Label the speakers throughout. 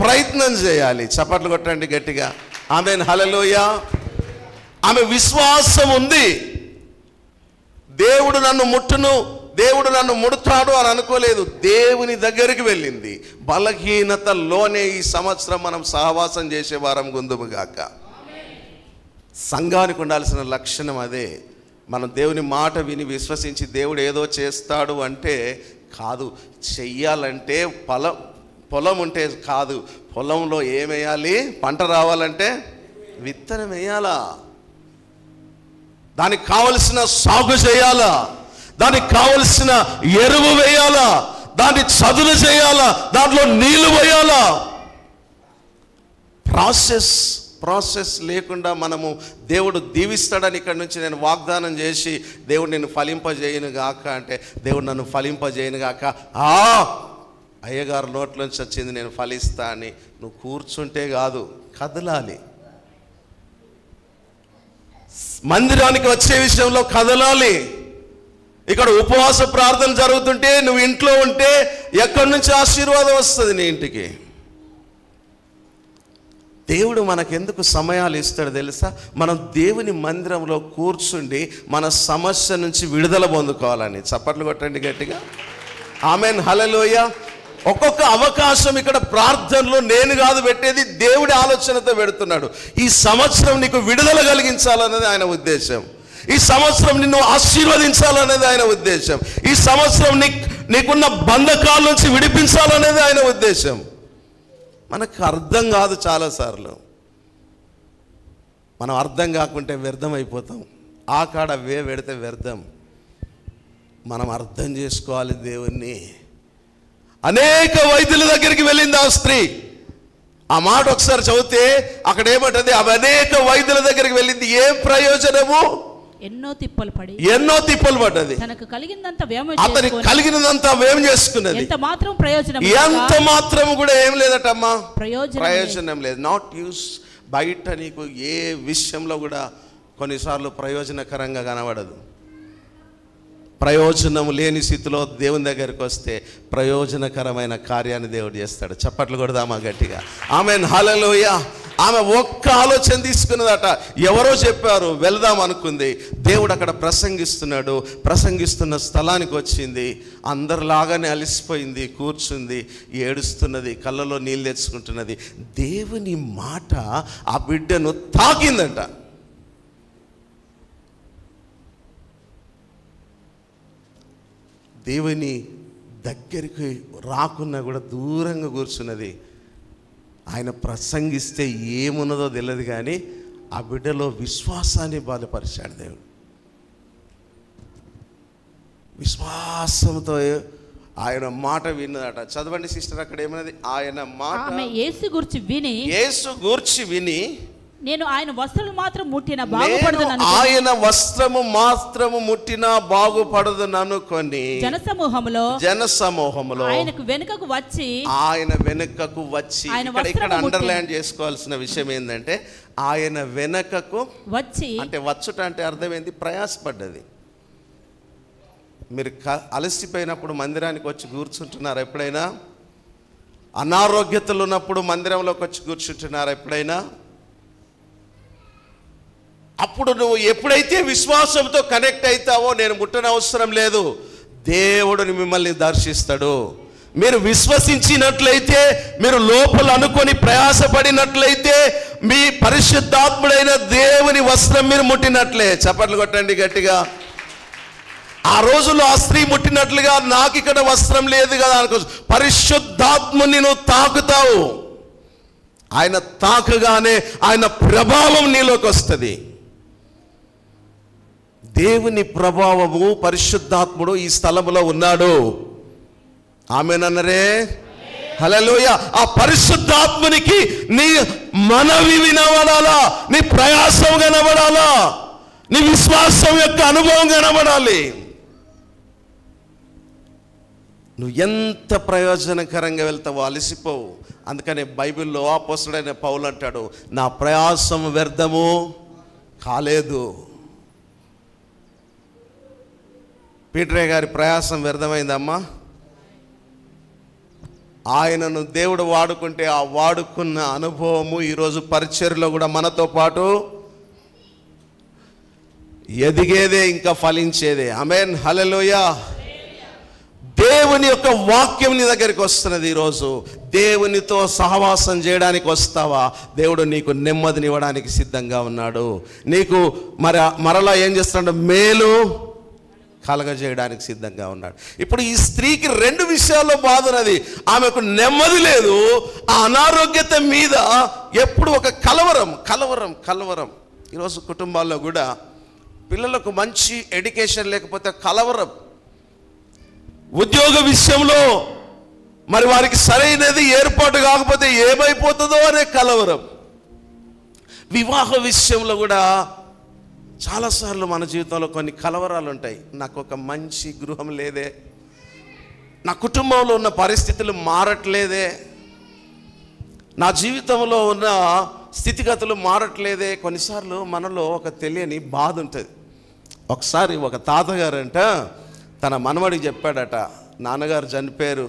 Speaker 1: ప్రయత్నం చేయాలి. చప్పట్లు కొట్టండి గట్టిగా. ఆమేన్, హల్లెలూయా. ఆమె విశ్వాసం ఉంది. దేవుడు నన్ను ముడతాడు అని అనుకోలేదు. దేవుని దగ్గరికి వెళ్ళింది. బలహీనతలోనే ఈ సంవత్సరం మనం సహవాసం చేసే వారం గుందుముగాక. సంఘానికి ఉండాల్సిన లక్షణం అదే. మనం దేవుని మాట విని విశ్వసించి దేవుడు ఏదో చేస్తాడు అంటే కాదు. చెయ్యాలంటే పొలం ఉంటే కాదు, పొలంలో ఏమేయాలి? పంట రావాలంటే విత్తనం వేయాలా, దానికి కావలసిన సాగు చేయాలా, దానికి కావలసిన ఎరువు వేయాలా, దాన్ని చదును చేయాలా, దాంట్లో నీళ్లు వేయాలా. ప్రాసెస్ లేకుండా మనము దేవుడు దీవిస్తాడని ఇక్కడి నుంచి నేను వాగ్దానం చేసి దేవుడు నిన్ను ఫలింపజేయను గాక అంటే దేవుడు నన్ను ఫలింపజేయను గాక, అయ్యగారు నోట్లోంచి వచ్చింది నేను ఫలిస్తా అని నువ్వు కూర్చుంటే కాదు, కదలాలి. మందిరానికి వచ్చే విషయంలో కదలాలి. ఇక్కడ ఉపవాస ప్రార్థన జరుగుతుంటే నువ్వు ఇంట్లో ఉంటే ఎక్కడి నుంచి ఆశీర్వాదం వస్తుంది నీ ఇంటికి? దేవుడు మనకెందుకు సమయాలు ఇస్తాడు తెలుసా? మనం దేవుని మందిరంలో కూర్చుండి మన సమస్య నుంచి విడుదల పొందుకోవాలని. చప్పట్లు కొట్టండి గట్టిగా. ఆమేన్, హల్లెలూయా. ఒక్కొక్క అవకాశం ఇక్కడ ప్రార్థనలో నేను కాదు పెట్టేది, దేవుడి ఆలోచనతో పెడుతున్నాడు. ఈ సంవత్సరం నీకు విడుదల కలిగించాలన్నది ఆయన ఉద్దేశం. ఈ సంవత్సరం నిన్ను ఆశీర్వదించాలనేది ఆయన ఉద్దేశం. ఈ సంవత్సరం నీకున్న బంధకాల నుంచి విడిపించాలనేది ఆయన ఉద్దేశం. మనకు అర్థం కాదు. చాలాసార్లు మనం అర్థం కాకుంటే వ్యర్థం అయిపోతాం. ఆ కాడ పెడితే వ్యర్థం. మనం అర్థం చేసుకోవాలి దేవుణ్ణి. అనేక వైద్యుల దగ్గరికి వెళ్ళింది ఆ స్త్రీ. ఆ మాట ఒకసారి చదివితే అక్కడ ఏమంటది? అవి అనేక వైద్యుల దగ్గరికి వెళ్ళింది. ఏం ప్రయోజనము?
Speaker 2: ఎన్నో తిప్పలు పడ్డది. అతనికి
Speaker 1: కలిగినదంతా వ్యయం చేసుకున్నది. ఎంత మాత్రం కూడా ఏం లేదటమ్మా, ప్రయోజనం లేదు. Not use. బయట నీకు ఏ విషయంలో కూడా కొన్నిసార్లు ప్రయోజనకరంగా కనబడదు. ప్రయోజనం లేని స్థితిలో దేవుని దగ్గరికి వస్తే ప్రయోజనకరమైన కార్యాన్ని దేవుడు చేస్తాడు. చప్పట్లు కొడదామా గట్టిగా? ఆమేన్, హల్లెలూయా. ఆమె ఒక్క ఆలోచన తీసుకున్నదట. ఎవరో చెప్పారు, వెళ్దాం అనుకుంది. దేవుడు అక్కడ ప్రసంగిస్తున్నాడు. ప్రసంగిస్తున్న స్థలానికి వచ్చింది. అందరిలాగానే అలసిపోయింది, కూర్చుంది, ఏడుస్తున్నది, కళ్ళలో నీళ్ళు తెచ్చుకుంటున్నది. దేవుని మాట ఆ బిడ్డను తాకిందంట. దేవుని దగ్గరికి రాకున్నా కూడా దూరంగా కూర్చున్నది. ఆయన ప్రసంగిస్తే ఏమున్నదో తెలియదు కానీ ఆ బిడ్డలో విశ్వాసాన్ని బలపరిచాడు దేవుడు. విశ్వాసంతో ఆయన మాట విన్నదట. చదవండి సిస్టర్, అక్కడ ఏమన్నది? ఆయన మాట
Speaker 2: యేసు గూర్చి విని
Speaker 1: నేను ఆయన వస్త్రము మాత్రము ముట్టినా బాగుపడదును అనుకొని జనసమూహములో ఆయన వెనుకకు వచ్చి ఇక్కడ అండర్లైన్ చేసుకోవాల్సిన విషయం ఏంటంటే ఆయన వెనుకకు వచ్చి, అంటే వచ్చుట అంటే అర్థం ఏంది? ప్రయాసపడ్డది. మీరు అలసిపోయినప్పుడు మందిరానికి వచ్చి కూర్చుంటున్నారు ఎప్పుడైనా? అనారోగ్యతలు ఉన్నప్పుడు మందిరంలోకి వచ్చి కూర్చుంటున్నారు ఎప్పుడైనా? అప్పుడు నువ్వు ఎప్పుడైతే విశ్వాసంతో కనెక్ట్ అవుతావో నేను ముట్టనవసరం లేదు, దేవుడు మిమ్మల్ని దర్శిస్తాడు. మీరు విశ్వసించినట్లయితే, మీరు లోపల అనుకొని ప్రయాసపడినట్లయితే మీ పరిశుద్ధాత్ముడైన దేవుని వస్త్రం మీరు ముట్టినట్లే. చప్పట్లు కొట్టండి గట్టిగా. ఆ రోజుల్లో ఆ స్త్రీ ముట్టినట్లుగా నాకు ఇక్కడ వస్త్రం లేదు కదా అనుకో. పరిశుద్ధాత్ముని నువ్వు తాకుతావు. ఆయన తాకగానే ఆయన ప్రభావం నీలోకి వస్తుంది. దేవుని ప్రభావము, పరిశుద్ధాత్ముడు ఈ స్థలములో ఉన్నాడు. ఆమేనన్నరే, హల్లెలూయా. ఆ పరిశుద్ధాత్మునికి నీ మనవి వినబడాలా, నీ ప్రయాసం కనబడాలా, నీ విశ్వాసం యొక్క అనుభవం కనబడాలి. నువ్వు ఎంత ప్రయోజనకరంగా వెళ్తావో అలసిపోవు. అందుకనే బైబిల్లో అపోస్తలుడైన పౌలు అంటాడు, నా ప్రయాసం వ్యర్థము కాలేదు. పీటరే గారి ప్రయాసం వ్యర్థమైందమ్మా? ఆయనను దేవుడు వాడుకుంటే ఆ వాడుకున్న అనుభవము ఈరోజు పరిచర్యలో కూడా మనతో పాటు ఎదిగేదే, ఇంకా ఫలించేదే. ఆమేన్, హల్లెలూయా. దేవుని యొక్క వాక్యం నీ దగ్గరికి వస్తున్నది. ఈరోజు దేవునితో సహవాసం చేయడానికి వస్తావా? దేవుడు నీకు నెమ్మదినివ్వడానికి సిద్ధంగా ఉన్నాడు. నీకు మరలా ఏం చేస్తున్నాడు? మేలు కలగజేయడానికి సిద్ధంగా ఉన్నాడు. ఇప్పుడు ఈ స్త్రీకి 2 విషయాల్లో బాధ ఉన్నది. ఆమెకు నెమ్మది లేదు. ఆ అనారోగ్యత మీద ఎప్పుడు ఒక కలవరం. ఈరోజు కుటుంబాల్లో కూడా పిల్లలకు మంచి ఎడ్యుకేషన్ లేకపోతే కలవరం. ఉద్యోగ విషయంలో మరి వారికి సరైనది ఏర్పాటు కాకపోతే ఏమైపోతుందో అనే కలవరం. వివాహ విషయంలో కూడా చాలాసార్లు మన జీవితంలో కొన్ని కలవరాలు ఉంటాయి. నాకు ఒక మంచి గృహం లేదే, నా కుటుంబంలో ఉన్న పరిస్థితులు మారట్లేదే, నా జీవితంలో ఉన్న స్థితిగతులు మారట్లేదే. కొన్నిసార్లు మనలో ఒక తెలియని బాధ ఉంటుంది. ఒకసారి ఒక తాతగారంట తన మనవడికి చెప్పాడట, నాన్నగారు చనిపోయారు,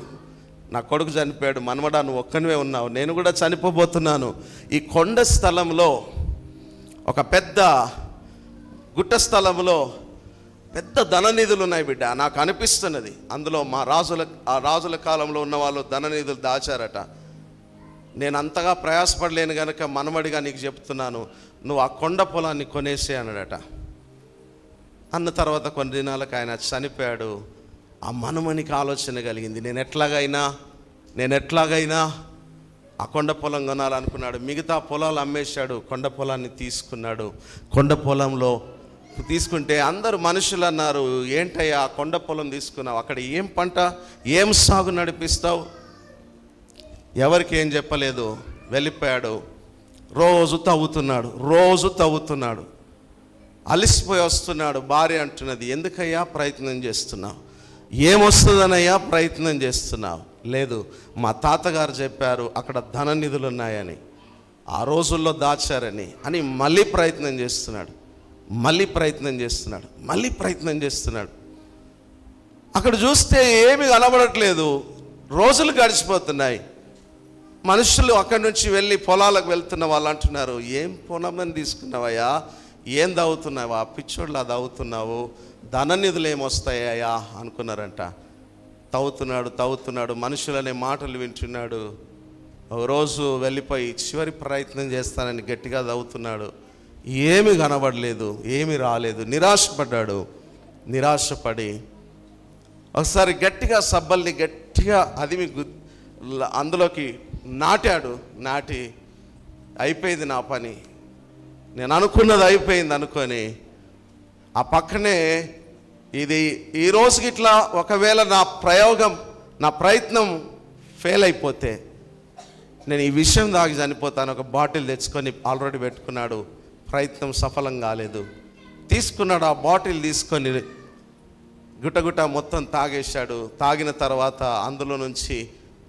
Speaker 1: నా కొడుకు చనిపోయాడు, మనవడా నువ్వు ఒక్కనివే ఉన్నావు, నేను కూడా చనిపోబోతున్నాను. ఈ కొండ స్థలంలో ఒక పెద్ద గుట్ట స్థలంలో పెద్ద ధననిధులు ఉన్నాయి బిడ్డ, నాకు అనిపిస్తున్నది. అందులో ఆ రాజుల కాలంలో ఉన్న వాళ్ళు ధననిధులు దాచారట. నేను అంతగా ప్రయాసపడలేను కనుక మనమడిగా నీకు చెప్తున్నాను, నువ్వు ఆ కొండ పొలాన్ని కొనేసే అన్నాడట. అన్న తర్వాత కొన్ని దినాలకు ఆయన చనిపోయాడు. ఆ మనమనికి ఆలోచన కలిగింది, నేను ఎట్లాగైనా ఆ కొండ పొలం కొనాలనుకున్నాడు. మిగతా పొలాలు అమ్మేశాడు, కొండ పొలాన్ని తీసుకున్నాడు. కొండ పొలంలో తీసుకుంటే అందరూ మనుషులు అన్నారు, ఏంటయ్యా ఆ కొండ పొలం తీసుకున్నావు, అక్కడ ఏం పంట, ఏం సాగు నడిపిస్తావు? ఎవరికి ఏం చెప్పలేదు, వెళ్ళిపోయాడు. రోజు తవ్వుతున్నాడు, అలిసిపోయి వస్తున్నాడు. భార్య అంటున్నది, ఎందుకయ్యా ప్రయత్నం చేస్తున్నావు, ఏమొస్తుందనయ్యా ప్రయత్నం చేస్తున్నావు? లేదు, మా తాతగారు చెప్పారు అక్కడ ధన నిధులు ఉన్నాయని, ఆ రోజుల్లో దాచారని అని మళ్ళీ ప్రయత్నం చేస్తున్నాడు. అక్కడ చూస్తే ఏమి కనబడట్లేదు. రోజులు గడిచిపోతున్నాయి. మనుషులు అక్కడి నుంచి వెళ్ళి పొలాలకు వెళ్తున్న వాళ్ళు అంటున్నారు, ఏం పొలమని తీసుకున్నావయ్యా, ఏం తవ్వుతున్నావా, పిచ్చోడ్లా తవ్వుతున్నావు, ధన నిధులు ఏమొస్తాయా అనుకున్నారంట. తవ్వుతున్నాడు, మనుషులనే మాటలు వింటున్నాడు. రోజు వెళ్ళిపోయి చివరి ప్రయత్నం చేస్తానని గట్టిగా తవ్వుతున్నాడు. ఏమి కనబడలేదు, ఏమి రాలేదు. నిరాశపడి ఒకసారి గట్టిగా సబ్బల్ని గట్టిగా అదిమి అందులోకి నాటి అయిపోయింది నా పని, నేను అనుకున్నది అయిపోయింది అనుకొని ఆ పక్కనే ఇది ఈ రోజుకి ఇట్లా ఒకవేళ నా ప్రయత్నం ఫెయిల్ అయిపోతే నేను ఈ విషయం దాగి చనిపోతాను. ఒక బాటిల్ తెచ్చుకొని ఆల్రెడీ పెట్టుకున్నాడు. ప్రయత్నం సఫలం కాలేదు. తీసుకున్నాడు, ఆ బాటిల్ తీసుకొని గుట్టగుట్ట మొత్తం తాగేశాడు. తాగిన తర్వాత అందులో నుంచి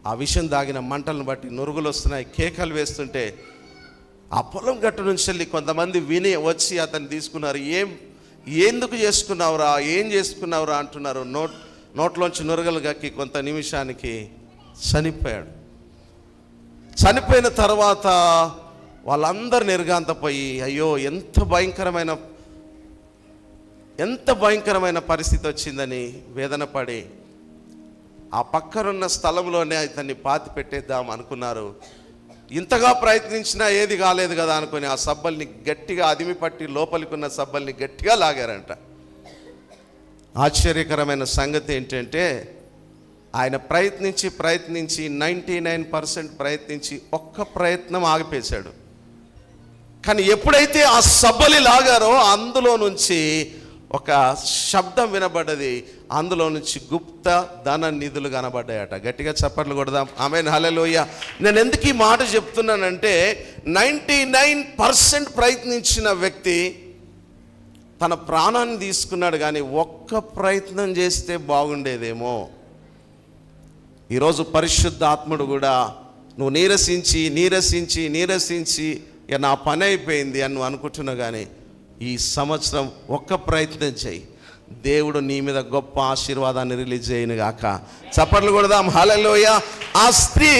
Speaker 1: ఆ విషం దాగిన మంటలను బట్టి నురుగులు వస్తున్నాయి, కేకలు వేస్తుంటే ఆ పొలం గట్టు నుంచి వెళ్ళి కొంతమంది విని వచ్చి అతన్ని తీసుకున్నారు. ఎందుకు చేసుకున్నావురా, ఏం చేసుకున్నావురా అంటున్నారు. నోట్లోంచి నురగలు గక్కి కొంత నిమిషానికి చనిపోయాడు. చనిపోయిన తర్వాత వాళ్ళందరూ నిర్గాంతపోయి, అయ్యో ఎంత భయంకరమైన పరిస్థితి వచ్చిందని వేదన పడి ఆ పక్కనున్న స్థలంలోనే అతన్ని పాతి పెట్టేద్దాం అనుకున్నారు. ఇంతగా ప్రయత్నించినా ఏది కాలేదు కదా అనుకుని ఆ సబ్బల్ని గట్టిగా అదిమి పట్టి లోపలికి ఉన్న సబ్బల్ని గట్టిగా లాగారంట. ఆశ్చర్యకరమైన సంగతి ఏంటంటే ఆయన ప్రయత్నించి 99% ప్రయత్నించి ఒక్క ప్రయత్నం ఆగిపేశాడు. కానీ ఎప్పుడైతే ఆ సబ్బలి లాగారో అందులో నుంచి ఒక శబ్దం వినబడ్డది. అందులో నుంచి గుప్త ధన నిధులు కనబడ్డాయట. గట్టిగా చప్పట్లు కొడదాం. ఆమేన్, హల్లెలూయా. నేను ఎందుకు ఈ మాట చెప్తున్నానంటే 99% ప్రయత్నించిన వ్యక్తి తన ప్రాణాన్ని తీసుకున్నాడు. కానీ ఒక్క ప్రయత్నం చేస్తే బాగుండేదేమో. ఈరోజు పరిశుద్ధాత్ముడు కూడా నువ్వు నీరసించి ఇక నా పని అయిపోయింది అని నువ్వు అనుకుంటున్నావు. కానీ ఈ సంవత్సరం ఒక్క ప్రయత్నం చేయి. దేవుడు నీ మీద గొప్ప ఆశీర్వాదాన్ని రిలీజ్ చేయను గాక. చప్పట్లు కొడదాం. హల్లెలూయా. ఆ స్త్రీ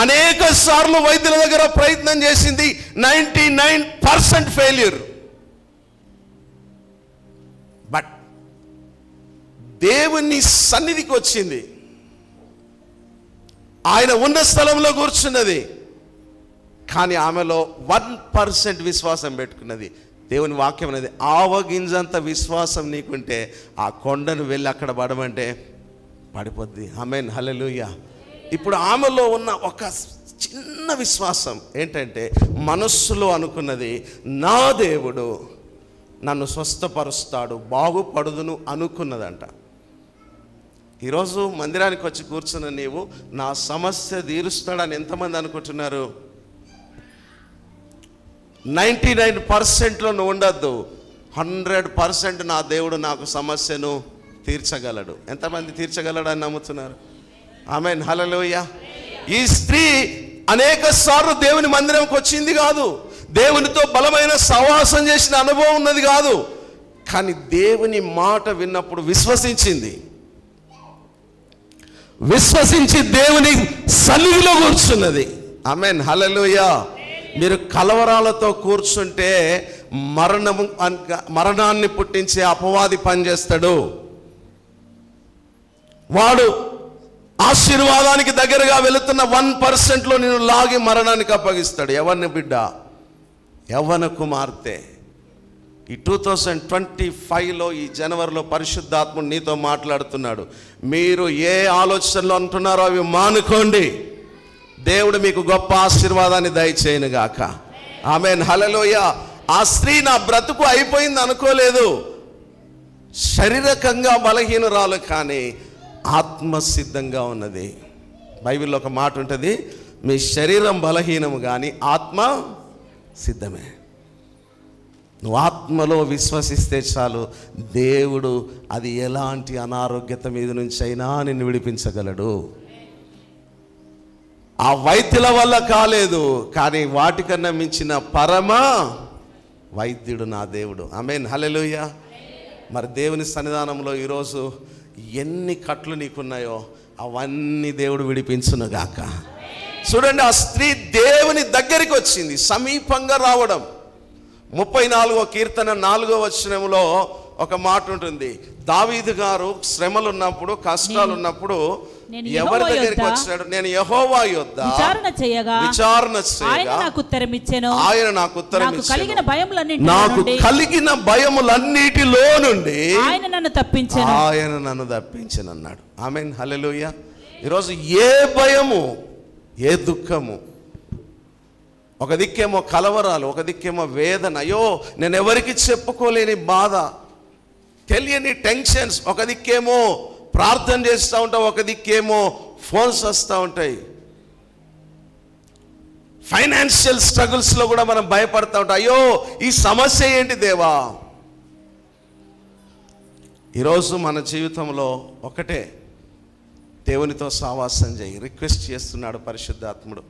Speaker 1: అనేక సార్లు వైద్యుల దగ్గర ప్రయత్నం చేసింది, 99% ఫెయిల్యూర్. బట్ దేవుని సన్నిధికి వచ్చింది, ఆయన ఉన్న స్థలంలో కూర్చున్నది. కానీ ఆమెలో 1% విశ్వాసం పెట్టుకున్నది. దేవుని వాక్యం అనేది, ఆవగింజంత విశ్వాసం నీకుంటే ఆ కొండను వెళ్ళి అక్కడ పడమంటే పడిపోద్ది. ఆమేన్, హల్లెలూయా. ఇప్పుడు ఆమెలో ఉన్న ఒక చిన్న విశ్వాసం ఏంటంటే, మనస్సులో అనుకున్నది, నా దేవుడు నన్ను స్వస్థపరుస్తాడు, బాగుపడుదును అనుకున్నదంట. ఈరోజు మందిరానికి వచ్చి కూర్చున్న నీవు నా సమస్య తీరుస్తాడని ఎంతమంది అనుకుంటున్నారు? 99%లో నువ్వు ఉండద్దు. 100% నా దేవుడు నాకు సమస్యను తీర్చగలడు. ఎంతమంది తీర్చగలడు అని నమ్ముతున్నారు? ఆమేన్, హల్లెలూయా. ఈ స్త్రీ అనేక సార్లు దేవుని మందిరంకి వచ్చింది కాదు, దేవునితో బలమైన సహవాసం చేసిన అనుభవం ఉన్నది కాదు. కానీ దేవుని మాట విన్నప్పుడు విశ్వసించింది. విశ్వసించి దేవుని సన్నిధిలో కూర్చున్నది. ఆమేన్, హల్లెలూయా. మీరు కలవరాలతో కూర్చుంటే మరణాన్ని పుట్టించే అపవాది పనిచేస్తాడు. వాడు ఆశీర్వాదానికి దగ్గరగా వెళుతున్న 1%లో నేను లాగి మరణానికి అప్పగిస్తాడు. ఎవరిని బిడ్డ? యవ్వన కుమార్తె. ఈ 2025లో ఈ జనవరిలో పరిశుద్ధాత్ముడు నీతో మాట్లాడుతున్నాడు. మీరు ఏ ఆలోచనలు అంటున్నారో అవి మానుకోండి. దేవుడు మీకు గొప్ప ఆశీర్వాదాన్ని దయచేయనుగాక. ఆమేన్, హల్లెలూయా. ఆ స్త్రీ నా బ్రతుకు అయిపోయింది అనుకోలేదు. శారీరకంగా బలహీనురాలు, కానీ ఆత్మసిద్ధంగా ఉన్నది. బైబిల్లో ఒక మాట ఉంటుంది, మీ శరీరం బలహీనము కానీ ఆత్మ సిద్ధమే. నువ్వు ఆత్మలో విశ్వసిస్తే చాలు, దేవుడు అది ఎలాంటి అనారోగ్యత మీద నుంచి అయినా నిన్ను విడిపించగలడు. ఆ వైద్యుల వల్ల కాలేదు, కానీ వాటికన్నా మించిన పరమ వైద్యుడు నా దేవుడు. ఆమేన్, హల్లెలూయా. మరి దేవుని సన్నిధానంలో ఈరోజు ఎన్ని కట్లు నీకున్నాయో అవన్నీ దేవుడు విడిపించునుగాక. చూడండి, ఆ స్త్రీ దేవుని దగ్గరికి వచ్చింది, సమీపంగా రావడం. 34వ కీర్తన 4వ వచనంలో ఒక మాట ఉంటుంది. దావీదు గారు శ్రమలు ఉన్నప్పుడు, కష్టాలు ఉన్నప్పుడు ఎవరి దగ్గరికి వచ్చాడు? నేను యెహోవా యొద్ద విచారణ చేయగా
Speaker 2: ఆయన నాకు ఉత్తరం ఇచ్చెను.
Speaker 1: నాకు కలిగిన భయములన్నిటిలో నుండి ఆయన నన్ను తప్పించెను అన్నాడు. ఆమేన్, హల్లెలూయా. ఈరోజు ఏ భయము, ఏ దుఃఖము, ఒక దిక్కేమో కలవరాలు, ఒక దిక్కేమో వేదన, అయ్యో నేను ఎవరికి చెప్పుకోలేని బాధ, తెలియని టెన్షన్స్, ఒక దిక్కేమో ప్రార్థన చేస్తూ ఉంటాం, ఒక దిక్కేమో ఫోన్స్ వస్తూ ఉంటాయి. ఫైనాన్షియల్ స్ట్రగుల్స్లో కూడా మనం భయపడతా ఉంటాం, అయ్యో ఈ సమస్య ఏంటి దేవా. ఈరోజు మన జీవితంలో ఒకటే, దేవునితో సావాసం చేయి. రిక్వెస్ట్ చేస్తున్నాడు పరిశుద్ధాత్ముడు,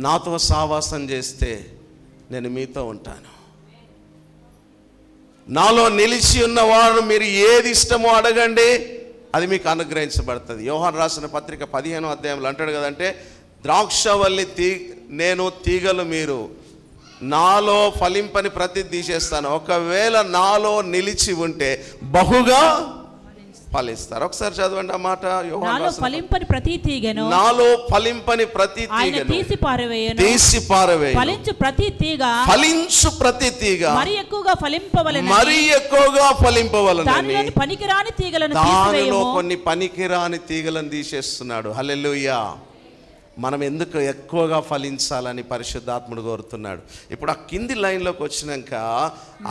Speaker 1: నాతో సావాసం చేస్తే నేను మీతో ఉంటాను. నాలో నిలిచి ఉన్నవాడు మీరు ఏది ఇష్టమో అడగండి, అది మీకు అనుగ్రహించబడుతుంది. యోహాను రాసిన పత్రిక 15వ అధ్యాయంలో అంటాడు కదంటే, ద్రాక్షవల్లి నేను, తీగలు మీరు, నాలో ఫలింపని ప్రతి తీసేస్తాను. ఒకవేళ నాలో నిలిచి ఉంటే బహుగా ఫలిస్తారు. ఒకసారి చదవండి ఆ మాట.
Speaker 2: నాలో ఫలింపని ప్రతి తీగను తీసి పారవేయును. ఫలించు ప్రతి తీగ మరి ఎక్కువగా ఫలింపవలెను. దానిలోని పనికిరాని తీగలను తీసివేయుము.
Speaker 1: కొన్ని పనికిరాని తీగలను తీసేస్తున్నాడు. హల్లెలూయా. మనం ఎందుకు ఎక్కువగా ఫలించాలని పరిశుద్ధాత్ముడు కోరుతున్నాడు. ఇప్పుడు ఆ కింది లైన్లోకి వచ్చినాక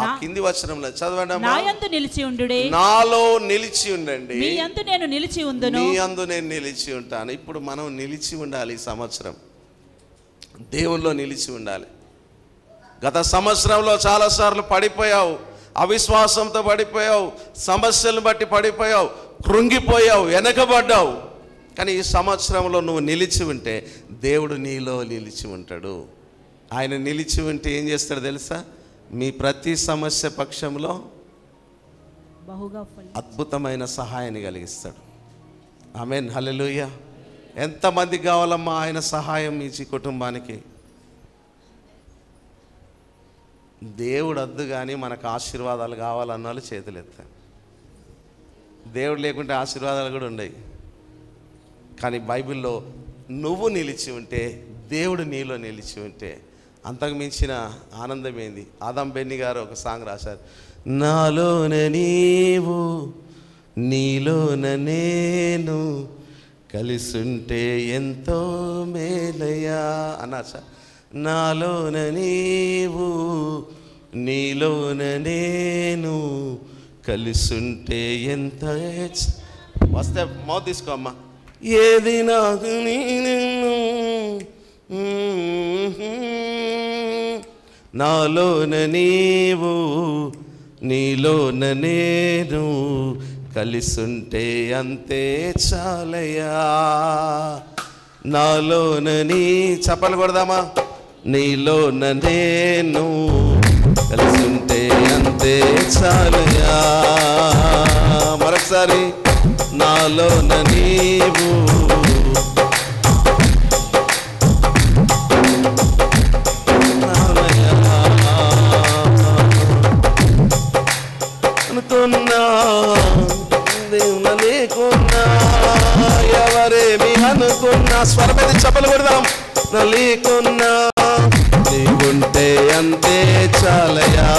Speaker 1: ఆ కింది వచనంలో చదవండి.
Speaker 2: నాయందు నిలిచి ఉండుడి,
Speaker 1: నాలో నిలిచి ఉండండి,
Speaker 2: మీ యందు నేను నిలిచి ఉందును,
Speaker 1: మీ యందు నేను నిలిచి ఉంటాను. ఇప్పుడు మనం నిలిచి ఉండాలి. ఈ సంవత్సరం దేవునిలో నిలిచి ఉండాలి. గత సంవత్సరంలో చాలాసార్లు పడిపోయావు, అవిశ్వాసంతో పడిపోయావు, సమస్యలను బట్టి పడిపోయావు, కృంగిపోయావు, వెనకబడ్డావు. కానీ ఈ సంవత్సరంలో నువ్వు నిలిచి ఉంటే దేవుడు నీలో నిలిచి ఉంటాడు. ఆయన నిలిచి ఉంటే ఏం చేస్తాడు తెలుసా? మీ ప్రతి సమస్య పక్షంలో
Speaker 2: బహుగా
Speaker 1: అద్భుతమైన సహాయాన్ని కలిగిస్తాడు. ఆమేన్, హల్లెలూయా. ఎంతమందికి కావాలమ్మా ఆయన సహాయం ఈ కుటుంబానికి? దేవుడు వద్దు కానీ మనకు ఆశీర్వాదాలు కావాలన్న వాళ్ళు చేతులు ఎత్తారు. దేవుడు లేకుంటే ఆశీర్వాదాలు కూడా ఉండవు. కానీ బైబిల్లో నువ్వు నిలిచి ఉంటే, దేవుడు నీలో నిలిచి ఉంటే అంతకు మించిన ఆనందం ఏంది? ఆదం బెన్ని గారు ఒక సాంగ్ రాశారు, నాలోన నీవు నీలోన నేను కలిసుంటే ఎంతో మేలయ్యా అన్నారు సార్. నాలోన నీవు నీలోన నేను కలిసుంటే ఎంత. వస్తే మౌత్ తీసుకో అమ్మా. ఏది నాకు నేను నాలోన నీవు నీలోన నేను కలిసుంటే అంతే చాలయ్యా. నాలోన నీ చప్పలు కొడదామా? నీలోన నేను కలిసుంటే అంతే చాలయ్యా. మరొకసారి, నాలోన నీవు అనుకున్నా దేవుని లేకున్నా ఎవరేమి అనుకున్నా, స్వరపతి చప్పలు కొడదాం. లేకున్నా నీవుంటే అంతే చాలయ్యా.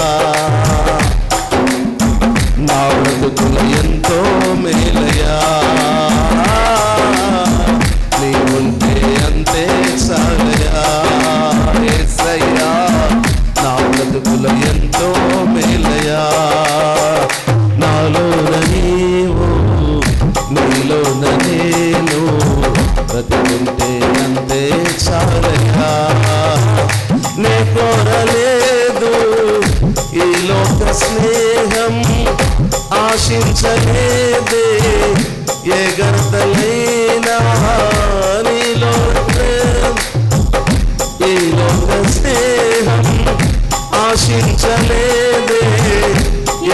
Speaker 1: నా బ్రతుకుల ఎంతో మేలయ్యా. నీవుంటే అంతే చాలయ్యా. యేసయ్యా నా బ్రతుకుల ఎంతో మేలయ్యా. నాలోన నీవు నీలోన నేను బ్రతుకుంటే అంతే చాలయ్యా. నే కోరలేదు ఈ లోక స్నేహం, ఆశించలేదే ఏ గర్తలైనా నీలో. ఈ లోక స్నేహం ఆశించలేదే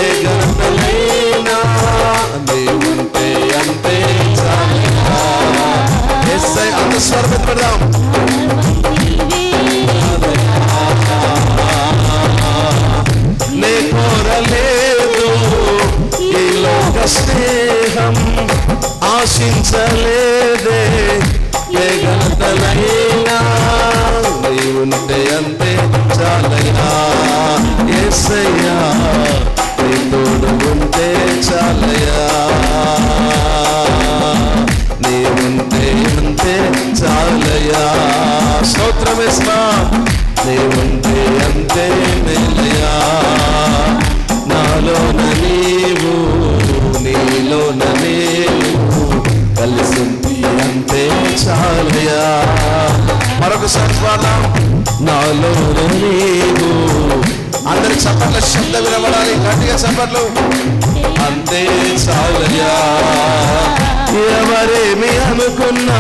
Speaker 1: ఏ గర్తలైనా నీవుంటే అంతే చాలయ్యా. యేసయ్యా అంత స్వరం పెడదాం. నే కోరలేదు ఈ లోక స్నేహం, ఆశించలేదే ఏ గంటలైనా నీవుంటే అంతే చాలయ్యా. యేసయ్యా నీ తోడు ఉంటే చాలయ్యా. నీవుంటే అంతే చాలయ్యా. స్తోత్రమేస్తా. నీవుంటే అంతే మేలయ్యా. నాలోన నీవు నీలోన నేను కలిసుంటే అంతే చాలయ్యా. మరొకసారి పాడదాం. నాలోన నీవు, అందరి చప్పట్ల శబ్దం వినబడాలి, గట్టిగా చప్పట్లు. అంతే చాలయ్యా. ఎవరేమి అనుకున్నా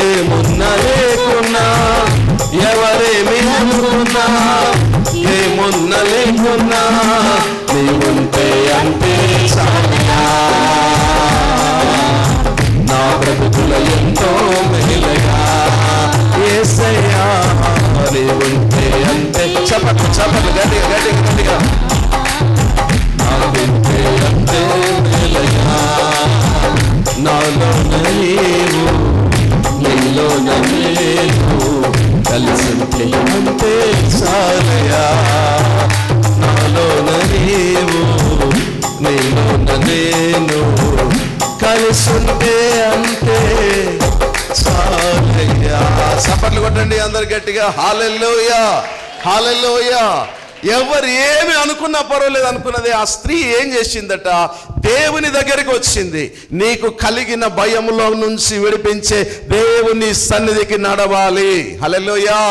Speaker 1: ఏమున్నా లేకున్నా, ఎవరేమి అనుకున్నా ఏమున్నా లేకున్నా నీవుంటే అంతే చాలయ్యా. నా బ్రతుకుల ఎంతో మేలయ్యా. యేసయ్యా నీవుంటే అంతే. చప్పట్లు చప్పట్లు గట్టిగా గట్టిగా గట్టిగా. నాకుంటే అంతే మేలయ్యా. నాలోన నీవు నీలోన నేను కలిసుంటే అంతే చాలయ్యా. నాలోన నీవు నీలోన నేను కలిసుంటే అంతే చాలయ్యా. చప్పట్లు కొట్టండి అందరు గట్టిగా. హల్లెలూయా హల్లెలూయా. ఎవరు ఏమి అనుకున్నా పర్వాలేదు అనుకున్నది. ఆ స్త్రీ ఏం చేసిందట? దేవుని దగ్గరికి వచ్చింది. నీకు కలిగిన భయములో నుంచి విడిపించే దేవుని సన్నిధికి నడవాలి. హల్లెలూయా.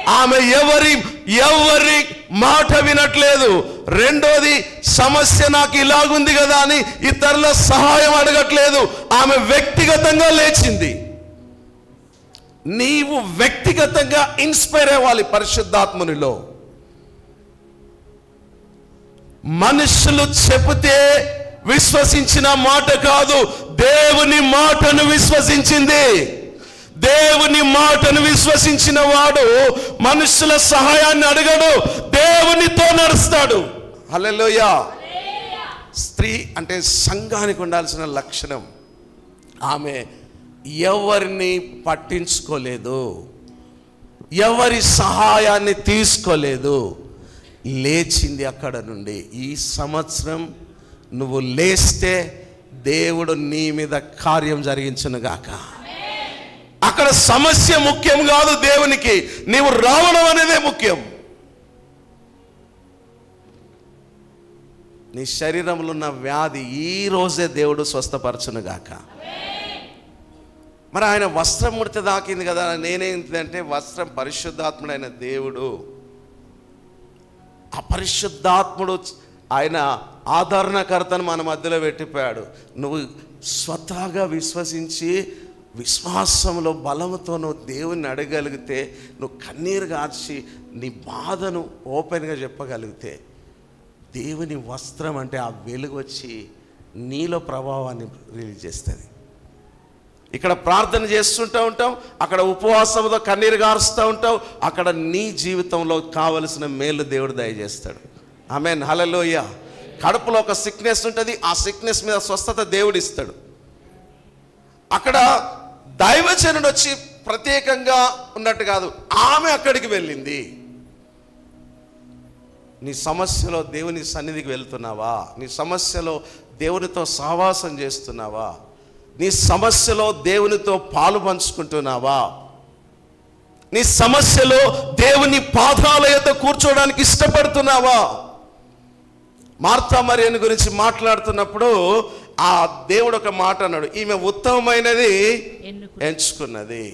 Speaker 1: ఆమె ఎవరి మాట వినట్లేదు. రెండోది, సమస్య నాకు ఇలాగుంది కదా అని ఇతరుల సహాయం అడగట్లేదు. ఆమె వ్యక్తిగతంగా లేచింది. నీవు వ్యక్తిగతంగా ఇన్స్పైర్ అవ్వాలి పరిశుద్ధాత్మనిలో. మనుషులు చెబితే విశ్వసించిన మాట కాదు, దేవుని మాటను విశ్వసించింది. దేవుని మాటను విశ్వసించిన వాడు మనుషుల సహాయాన్ని అడగడు, దేవునితో నడుస్తాడు. హల్లెలూయా. స్త్రీ అంటే సంఘానికి ఉండాల్సిన లక్షణం, ఆమె ఎవరిని పట్టించుకోలేదు, ఎవరి సహాయాన్ని తీసుకోలేదు, లేచింది అక్కడ నుండి. ఈ సంవత్సరం నువ్వు లేస్తే దేవుడు నీ మీద కార్యం జరిగించునుగాక. అక్కడ సమస్య ముఖ్యం కాదు దేవునికి, నీవు రావడం అనేదే ముఖ్యం. నీ శరీరంలో ఉన్న వ్యాధి ఈ రోజే దేవుడు స్వస్థపరచునుగాక. మరి ఆయన వస్త్రం ముడితే దాకింది కదా, నేనేంటంటే వస్త్రం పరిశుద్ధాత్ముడైన దేవుడు, ఆ పరిశుద్ధాత్ముడు ఆయన ఆదరణకర్తను మన మధ్యలో పెట్టిపోయాడు. నువ్వు స్వతహాగా విశ్వసించి విశ్వాసంలో బలముతో నువ్వు దేవుని అడగలిగితే, నువ్వు కన్నీరు గార్చి నీ బాధను ఓపెన్గా చెప్పగలిగితే, దేవుని వస్త్రం అంటే ఆ వెలుగు వచ్చి నీలో ప్రభావాన్ని రిలీజ్ చేస్తుంది. ఇక్కడ ప్రార్థన చేస్తుంటూ ఉంటాం, అక్కడ ఉపవాసంతో కన్నీరు గారుస్తూ ఉంటావు, అక్కడ నీ జీవితంలో కావలసిన మేలు దేవుడు దయచేస్తాడు. ఆమేన్, హల్లెలూయా. కడుపులో ఒక సిక్నెస్ ఉంటుంది, ఆ సిక్నెస్ మీద స్వస్థత దేవుడు ఇస్తాడు. అక్కడ దైవజనుడు వచ్చి ప్రత్యేకంగా ఉన్నట్టు కాదు, ఆమె అక్కడికి వెళ్ళింది. నీ సమస్యలో దేవుని సన్నిధికి వెళ్తున్నావా? నీ సమస్యలో దేవునితో సహవాసం చేస్తున్నావా? నీ సమస్యలో దేవునితో పాలు పంచుకుంటున్నావా? నీ సమస్యలో దేవుని పాదాల యొద్ద కూర్చోవడానికి ఇష్టపడుతున్నావా? మార్తా మరియను గురించి మాట్లాడుతున్నప్పుడు ఆ దేవుడు ఒక మాట అన్నాడు, ఈమె ఉత్తమమైనది ఎంచుకున్నది,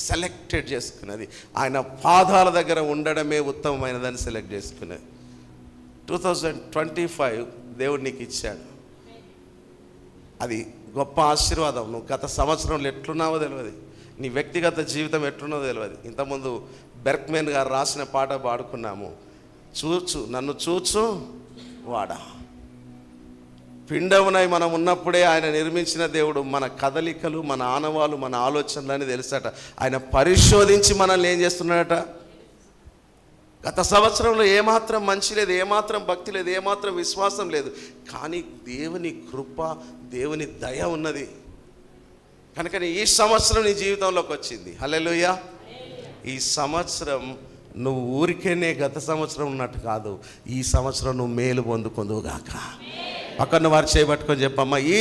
Speaker 1: సెలెక్టెడ్ చేసుకున్నది. ఆయన పాదాల దగ్గర ఉండడమే ఉత్తమమైనదని సెలెక్ట్ చేసుకున్నది. 2025 దేవుడు నీకు ఇచ్చాడు, అది గొప్ప ఆశీర్వాదం. నువ్వు గత సంవత్సరంలో ఎట్లున్నావో తెలియదు, నీ వ్యక్తిగత జీవితం ఎట్లున్నావో తెలియదు. ఇంతకుముందు బెర్క్మెన్ గారు రాసిన పాట పాడుకున్నాము, చూచు నన్ను చూచు వాడా. పిండమునై మనం ఉన్నప్పుడే ఆయన నిర్మించిన దేవుడు మన కదలికలు, మన ఆనవాలు, మన ఆలోచనలని తెలుసట. ఆయన పరిశోధించి మనల్ని ఏం చేస్తున్నాడట. గత సంవత్సరంలో ఏమాత్రం మంచి లేదు, ఏమాత్రం భక్తి లేదు, ఏమాత్రం విశ్వాసం లేదు, కానీ దేవుని కృప, దేవుని దయ ఉన్నది కనుకనే ఈ సంవత్సరం నీ జీవితంలోకి వచ్చింది. హల్లెలూయా. ఈ సంవత్సరం నువ్వు ఊరికేనే గత సంవత్సరం ఉన్నట్టు కాదు, ఈ సంవత్సరం నువ్వు మేలు పొందుకుందువుగాక. పక్కన వారు చేయబట్టుకొని చెప్పమ్మా, ఈ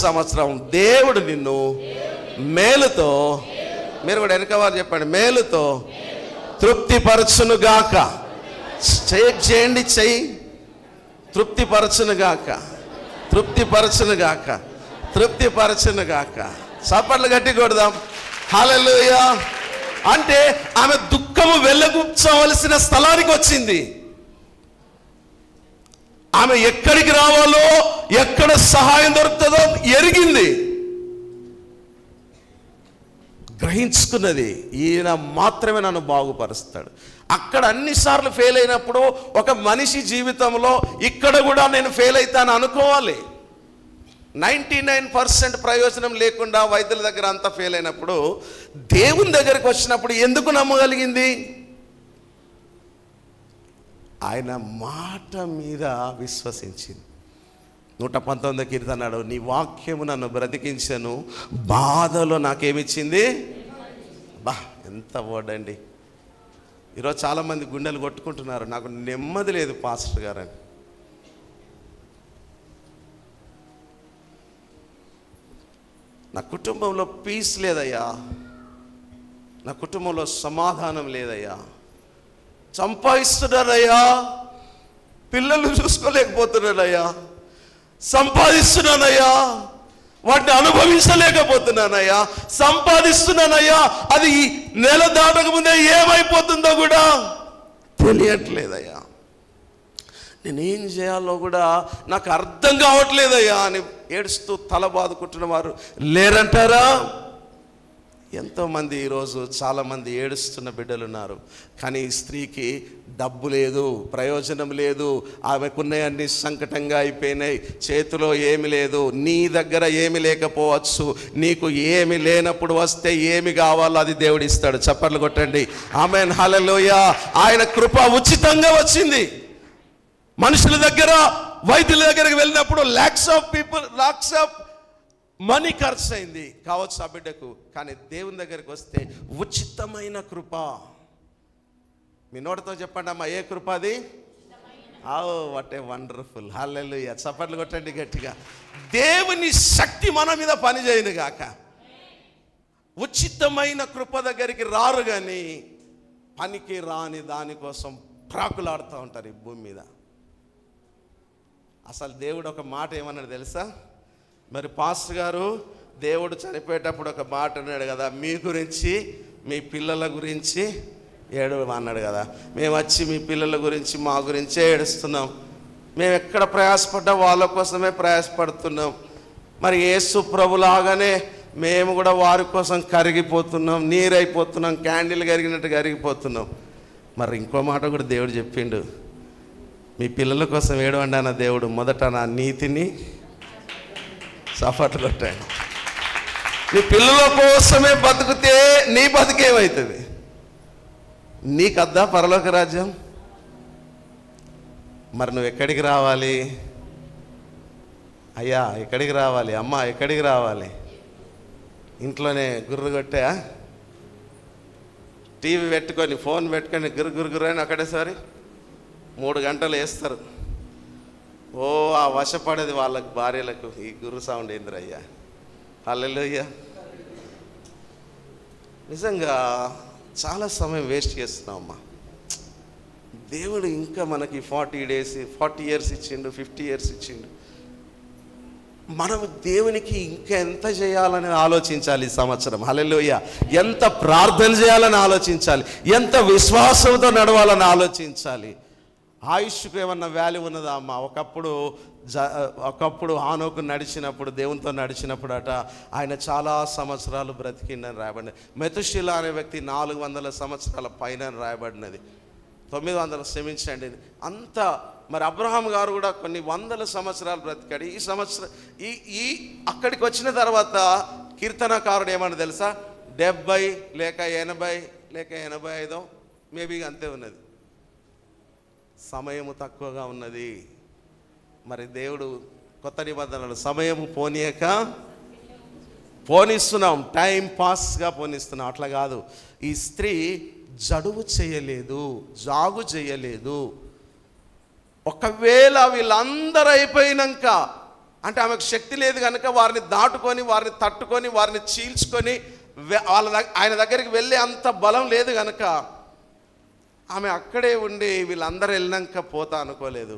Speaker 1: సంవత్సరం దేవుడు నిన్ను మేలుతో, మీరు కూడా వెనక వారు చెప్పండి, మేలుతో తృప్తిపరచునుగాక. చేయండి, చెయ్యి, తృప్తిపరచునుగాక, తృప్తిపరచునుగాక, తృప్తిపరచునుగాక. చప్పట్లు గట్టి కొడదాం. హల్లెలూయా. అంటే ఆమె దుఃఖము వెళ్ళగుచ్చవలసిన స్థలానికి వచ్చింది. ఆమె ఎక్కడికి రావాలో, ఎక్కడ సహాయం దొరుకుతుందో ఎరిగింది, గ్రహించుకున్నది. ఈయన మాత్రమే నన్ను బాగుపరుస్తాడు. అక్కడ అన్నిసార్లు ఫెయిల్ అయినప్పుడు ఒక మనిషి జీవితంలో ఇక్కడ కూడా నేను ఫెయిల్ అవుతాను అనుకోవాలి. 99% ప్రయోజనం లేకుండా వైద్యుల దగ్గర అంతా ఫెయిల్ అయినప్పుడు దేవుని దగ్గరికి వచ్చినప్పుడు ఎందుకు నమ్మగలిగింది? ఆయన మాట మీద విశ్వసించింది. 119 కీర్తన అన్నాడు, నీ వాక్యము నన్ను బ్రతికించను, బాధలో నాకేమిచ్చింది. బా, ఎంత వర్డ్. ఈరోజు చాలామంది గుండెలు కొట్టుకుంటున్నారు, నాకు నెమ్మది లేదు పాస్టర్ గారు అని. నా కుటుంబంలో పీస్ లేదయ్యా, నా కుటుంబంలో సమాధానం లేదయ్యా, సంపాదిస్తున్నానయ్యా, పిల్లలు చూసుకోలేకపోతున్నానయ్యా, సంపాదిస్తున్నానయ్యా, వాటిని అనుభవించలేకపోతున్నానయ్యా, సంపాదిస్తున్నానయ్యా, అది నెల దాటకముందే ఏమైపోతుందో కూడా తెలియట్లేదయ్యా, నేనేం చేయాలో కూడా నాకు అర్థం కావట్లేదయ్యా అని ఏడుస్తూ తల బాదుకుంటున్న వారు లేరంటారా? ఎంతోమంది ఈరోజు చాలామంది ఏడుస్తున్న బిడ్డలు ఉన్నారు. కానీ ఈ స్త్రీకి డబ్బు లేదు, ప్రయోజనం లేదు, ఆమెకున్నవన్నీ సంకటంగా అయిపోయినాయి, చేతిలో ఏమి లేదు. నీ దగ్గర ఏమి లేకపోవచ్చు, నీకు ఏమి లేనప్పుడు వస్తే ఏమి కావాలో అది దేవుడు ఇస్తాడు. చప్పట్లు కొట్టండి, ఆమేన్, హల్లెలూయా. ఆయన కృప ఉచితంగా వచ్చింది. మనుషుల దగ్గర, వైద్యుల దగ్గరికి వెళ్ళినప్పుడు లాక్స్ ఆఫ్ మనీ ఖర్చు అయింది కావచ్చు ఆ బిడ్డకు. కానీ దేవుని దగ్గరికి వస్తే ఉచితమైన కృప. మీ నోటితో చెప్పండి అమ్మా, ఏ కృప అది? వాట్ ఏ వండర్ఫుల్, హల్లెలూయా. చప్పట్లు కొట్టండి గట్టిగా. దేవుని శక్తి మన మీద పనిచేయను గాక. ఉచితమైన కృప దగ్గరికి రారు, కానీ పనికి రాని దానికోసం ప్రాకులాడుతూ ఉంటారు ఈ భూమి మీద. అసలు దేవుడు ఒక మాట ఏమన్నాడు తెలుసా? మరి పాస్టర్ గారు, దేవుడు చనిపోయేటప్పుడు ఒక మాట అన్నాడు కదా, మీ గురించి మీ పిల్లల గురించి అన్నాడు కదా. మేము వచ్చి మీ పిల్లల గురించి మా గురించే ఏడుస్తున్నాం. మేము ఎక్కడ ప్రయాసపడ్డా వాళ్ళ కోసమే ప్రయాసపడుతున్నాం. మరి యేసు ప్రభులాగానే మేము కూడా వారి కోసం కరిగిపోతున్నాం, నీరైపోతున్నాం, క్యాండిల్ కరిగినట్టు కరిగిపోతున్నాం. మరి ఇంకో మాట కూడా దేవుడు చెప్పిండు, మీ పిల్లల కోసం ఏడవండి అన్న దేవుడు. మొదట నా నీతిని సఫట్లు కొట్టాడు. నీ పిల్లల కోసమే బతుకుతే నీ బతుకేమవుతుంది? నీకద్దా పరలోక రాజ్యం? మరి నువ్వు ఎక్కడికి రావాలి? అయ్యా ఎక్కడికి రావాలి? అమ్మ ఎక్కడికి రావాలి? ఇంట్లోనే గుర్రు కొట్టా, టీవీ పెట్టుకొని ఫోన్ పెట్టుకొని గుర్రు అని అక్కడేసారి 3 గంటలు వేస్తారు. ఆ వశపడేది వాళ్ళకి, భార్యలకు. ఈ గుర్రు సౌండ్ ఏందిరయ్యా? హల్లెలూయా. నిజంగా చాలా సమయం వేస్ట్ చేస్తున్నాం అమ్మా. దేవుడు ఇంకా మనకి 40 years ఇచ్చిండు, 50 years ఇచ్చిండు. మనం దేవునికి ఇంకా ఎంత చేయాలని ఆలోచించాలి ఈ సంవత్సరం. హల్లెలూయా. ఎంత ప్రార్థన చేయాలని ఆలోచించాలి, ఎంత విశ్వాసంతో నడవాలని ఆలోచించాలి. ఆయుష్కు ఏమన్నా వాల్యూ ఉన్నదా అమ్మా? ఒకప్పుడు హానోకు నడిచినప్పుడు, దేవునితో నడిచినప్పుడు ఆయన చాలా సంవత్సరాలు బ్రతికిందని రాయబడినది. మెతుషిలా అనే వ్యక్తి 400 సంవత్సరాల పైన రాయబడినది. 900 క్షమించండి అంత. మరి అబ్రహాం గారు కూడా కొన్ని 100 సంవత్సరాలు బ్రతికాడు. ఈ సంవత్సరం అక్కడికి వచ్చిన తర్వాత కీర్తనకారుడు ఏమన్నా తెలుసా? 70 లేక 80 లేక 85 మేబీ అంతే ఉన్నది. సమయము తక్కువగా ఉన్నది. మరి దేవుడు కొత్త నిబంధనలు సమయము పోనిస్తున్నాం, టైం పాస్గా పోనిస్తున్నాం. అట్లా కాదు. ఈ స్త్రీ జడువు చేయలేదు, జాగు చేయలేదు. ఒకవేళ వీళ్ళందరూ అయిపోయినాక, అంటే ఆమెకు శక్తి లేదు కనుక వారిని దాటుకొని, వారిని తట్టుకొని, వారిని చీల్చుకొని ఆయన దగ్గరికి వెళ్ళే అంత బలం లేదు కనుక ఆమె అక్కడే ఉండి వీళ్ళందరూ వెళ్ళినాక పోతా అనుకోలేదు.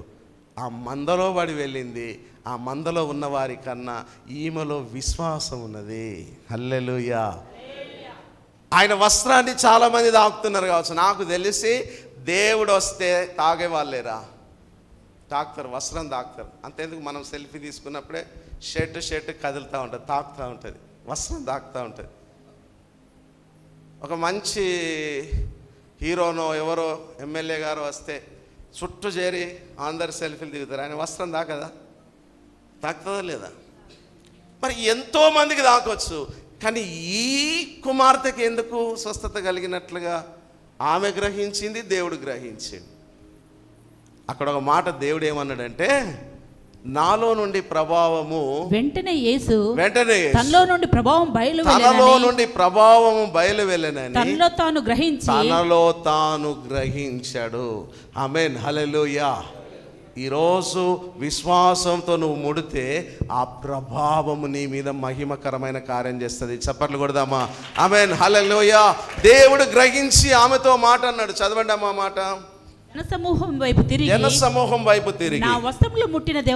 Speaker 1: ఆ మందలో పడి వెళ్ళింది. ఆ మందలో ఉన్న వారి కన్నా ఈమెలో విశ్వాసం ఉన్నది. హల్లెలూయా. ఆయన వస్త్రాన్ని చాలామంది తాకుతున్నారు కావచ్చు. నాకు తెలిసి దేవుడు వస్తే తాగేవాళ్ళేరా, తాకుతారు, వస్త్రం తాకుతారు. అంతేందుకు మనం సెల్ఫీ తీసుకున్నప్పుడే షర్ట్ కదులుతూ ఉంటుంది, తాకుతూ ఉంటుంది, వస్త్రం తాకుతూ ఉంటుంది. ఒక మంచి హీరోనో ఎవరో ఎమ్మెల్యే గారు వస్తే చుట్టూ చేరి అందరు సెల్ఫీలు దిగుతారు. ఆయన వస్త్రం తాకదా? తాకుతుందా లేదా? మరి ఎంతోమందికి తాకొచ్చు. కానీ ఈ కుమార్తెకి ఎందుకు స్వస్థత కలిగినట్లుగా? ఆమె గ్రహించింది, దేవుడు గ్రహించింది. అక్కడ ఒక మాట దేవుడు ఏమన్నాడంటే, నాలో నుండి ప్రభావము వెంటనే యేసు తనలో నుండి ప్రభావం బయలు వెళ్ళనని తనలో తాను గ్రహించాడు. ఆమేన్, హల్లెలూయా. ఈరోజు విశ్వాసంతో నువ్వు ముడితే ఆ ప్రభావము నీ మీద మహిమకరమైన కార్యం చేస్తుంది. చప్పట్లు కొడదామా? ఆమేన్, హల్లెలూయా. దేవుడు గ్రహించి ఆమెతో మాట అన్నాడు. చదవండి అమ్మా మాట.
Speaker 2: జనసమూహం వైపు తిరిగి నా వస్త్రములు ముట్టినదని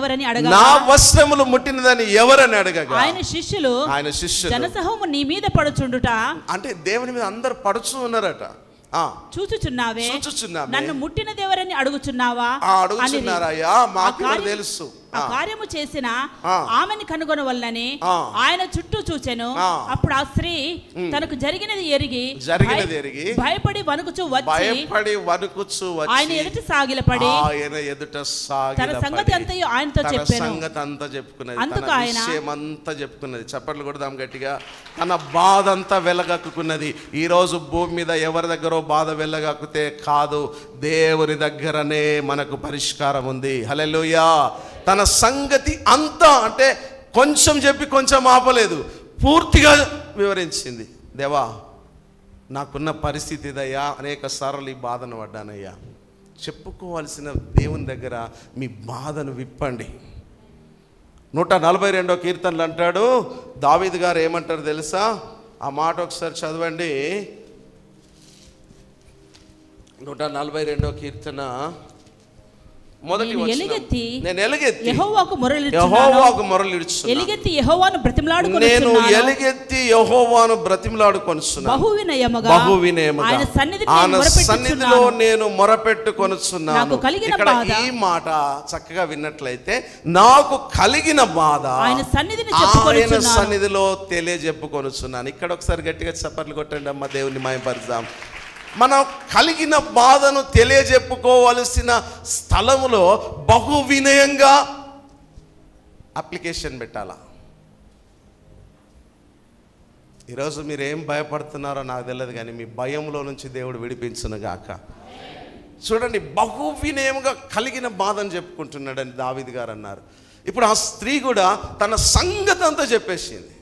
Speaker 2: ఎవరని అడగగా ఆయన శిష్యులు జనసమూహము నీ మీద పడుచుండుట,
Speaker 1: అంటే దేవుని మీద అందరు పడుచు ఉన్నారట.
Speaker 2: చూచుచున్నావే, నన్ను ముట్టినది ఎవరని అడుగుచున్నావా?
Speaker 1: అడుగుచున్నారయ్యా, మాకు తెలుసు.
Speaker 2: ఆ కార్యము చేసిన ఆమెను కనుగొనవలనని ఆయన చుట్టూ చూచెను. అప్పుడు ఆ స్త్రీ తనకు జరిగినది ఎరిగి భయపడి వణుకుచూ వచ్చి ఆయన ఎదుట సాగిలపడి తన సంగతి అంతయు ఆయనతో చెప్పాను. అందుకు ఆయన
Speaker 1: చెప్పుకున్నది. చప్పట్లు కొడదాం గట్టిగా. తన బాధ అంతా వెళ్ళగక్కున్నది. ఈ రోజు భూమి మీద ఎవరి దగ్గర బాధ వెళ్ళగక్కితే కాదు, దేవుని దగ్గరనే మనకు పరిష్కారం ఉంది. హల్లెలూయా. తన సంగతి అంతా అంటే కొంచెం చెప్పి కొంచెం ఆపలేదు, పూర్తిగా వివరించింది. దేవా, నాకున్న పరిస్థితి ఇదయ్యా, అనేక సార్లు ఈ బాధను పడ్డానయ్యా. చెప్పుకోవాల్సిన దేవుని దగ్గర మీ బాధను విప్పండి. 142వ కీర్తనలు అంటాడు దావీదు గారు, ఏమంటారు తెలుసా? ఆ మాట ఒకసారి చదవండి. 142వ కీర్తన మొదటి వచనం. నేను ఎలుగెత్తి యెహోవాకు మొరలిడుచున్నాను.
Speaker 2: ఎలుగెత్తి యెహోవాను బ్రతిమలాడుకొనుచున్నాను.
Speaker 1: నేను ఎలుగెత్తి యెహోవాను బ్రతిమలాడుకొనుచున్నాను.
Speaker 2: బహువినయముగా ఆయన
Speaker 1: సన్నిధిలో నేను మొరపెట్టుకొనుచున్నాను. ఇక్కడ ఈ మాట చక్కగా విన్నట్లయితే, నాకు కలిగిన బాధ ఆయన సన్నిధిలో తెలియజెప్పుకొనుచున్నాను. ఇక్కడ ఒకసారి గట్టిగా చప్పట్లు కొట్టండి అమ్మ, దేవుని మహిమపరుద్దాం. మనం కలిగిన బాధను తెలియజెప్పుకోవలసిన స్థలములో బహు వినయంగా అప్లికేషన్ పెట్టాలా. ఈరోజు మీరు ఏం భయపడుతున్నారో నాకు తెలియదు, కానీ మీ భయంలో నుంచి దేవుడు విడిపించును గాక. చూడండి, బహు వినయంగా కలిగిన బాధను చెప్పుకుంటున్నాడని దావీదు గారు అన్నారు. ఇప్పుడు ఆ స్త్రీ కూడా తన సంగతి అంతా చెప్పేసింది.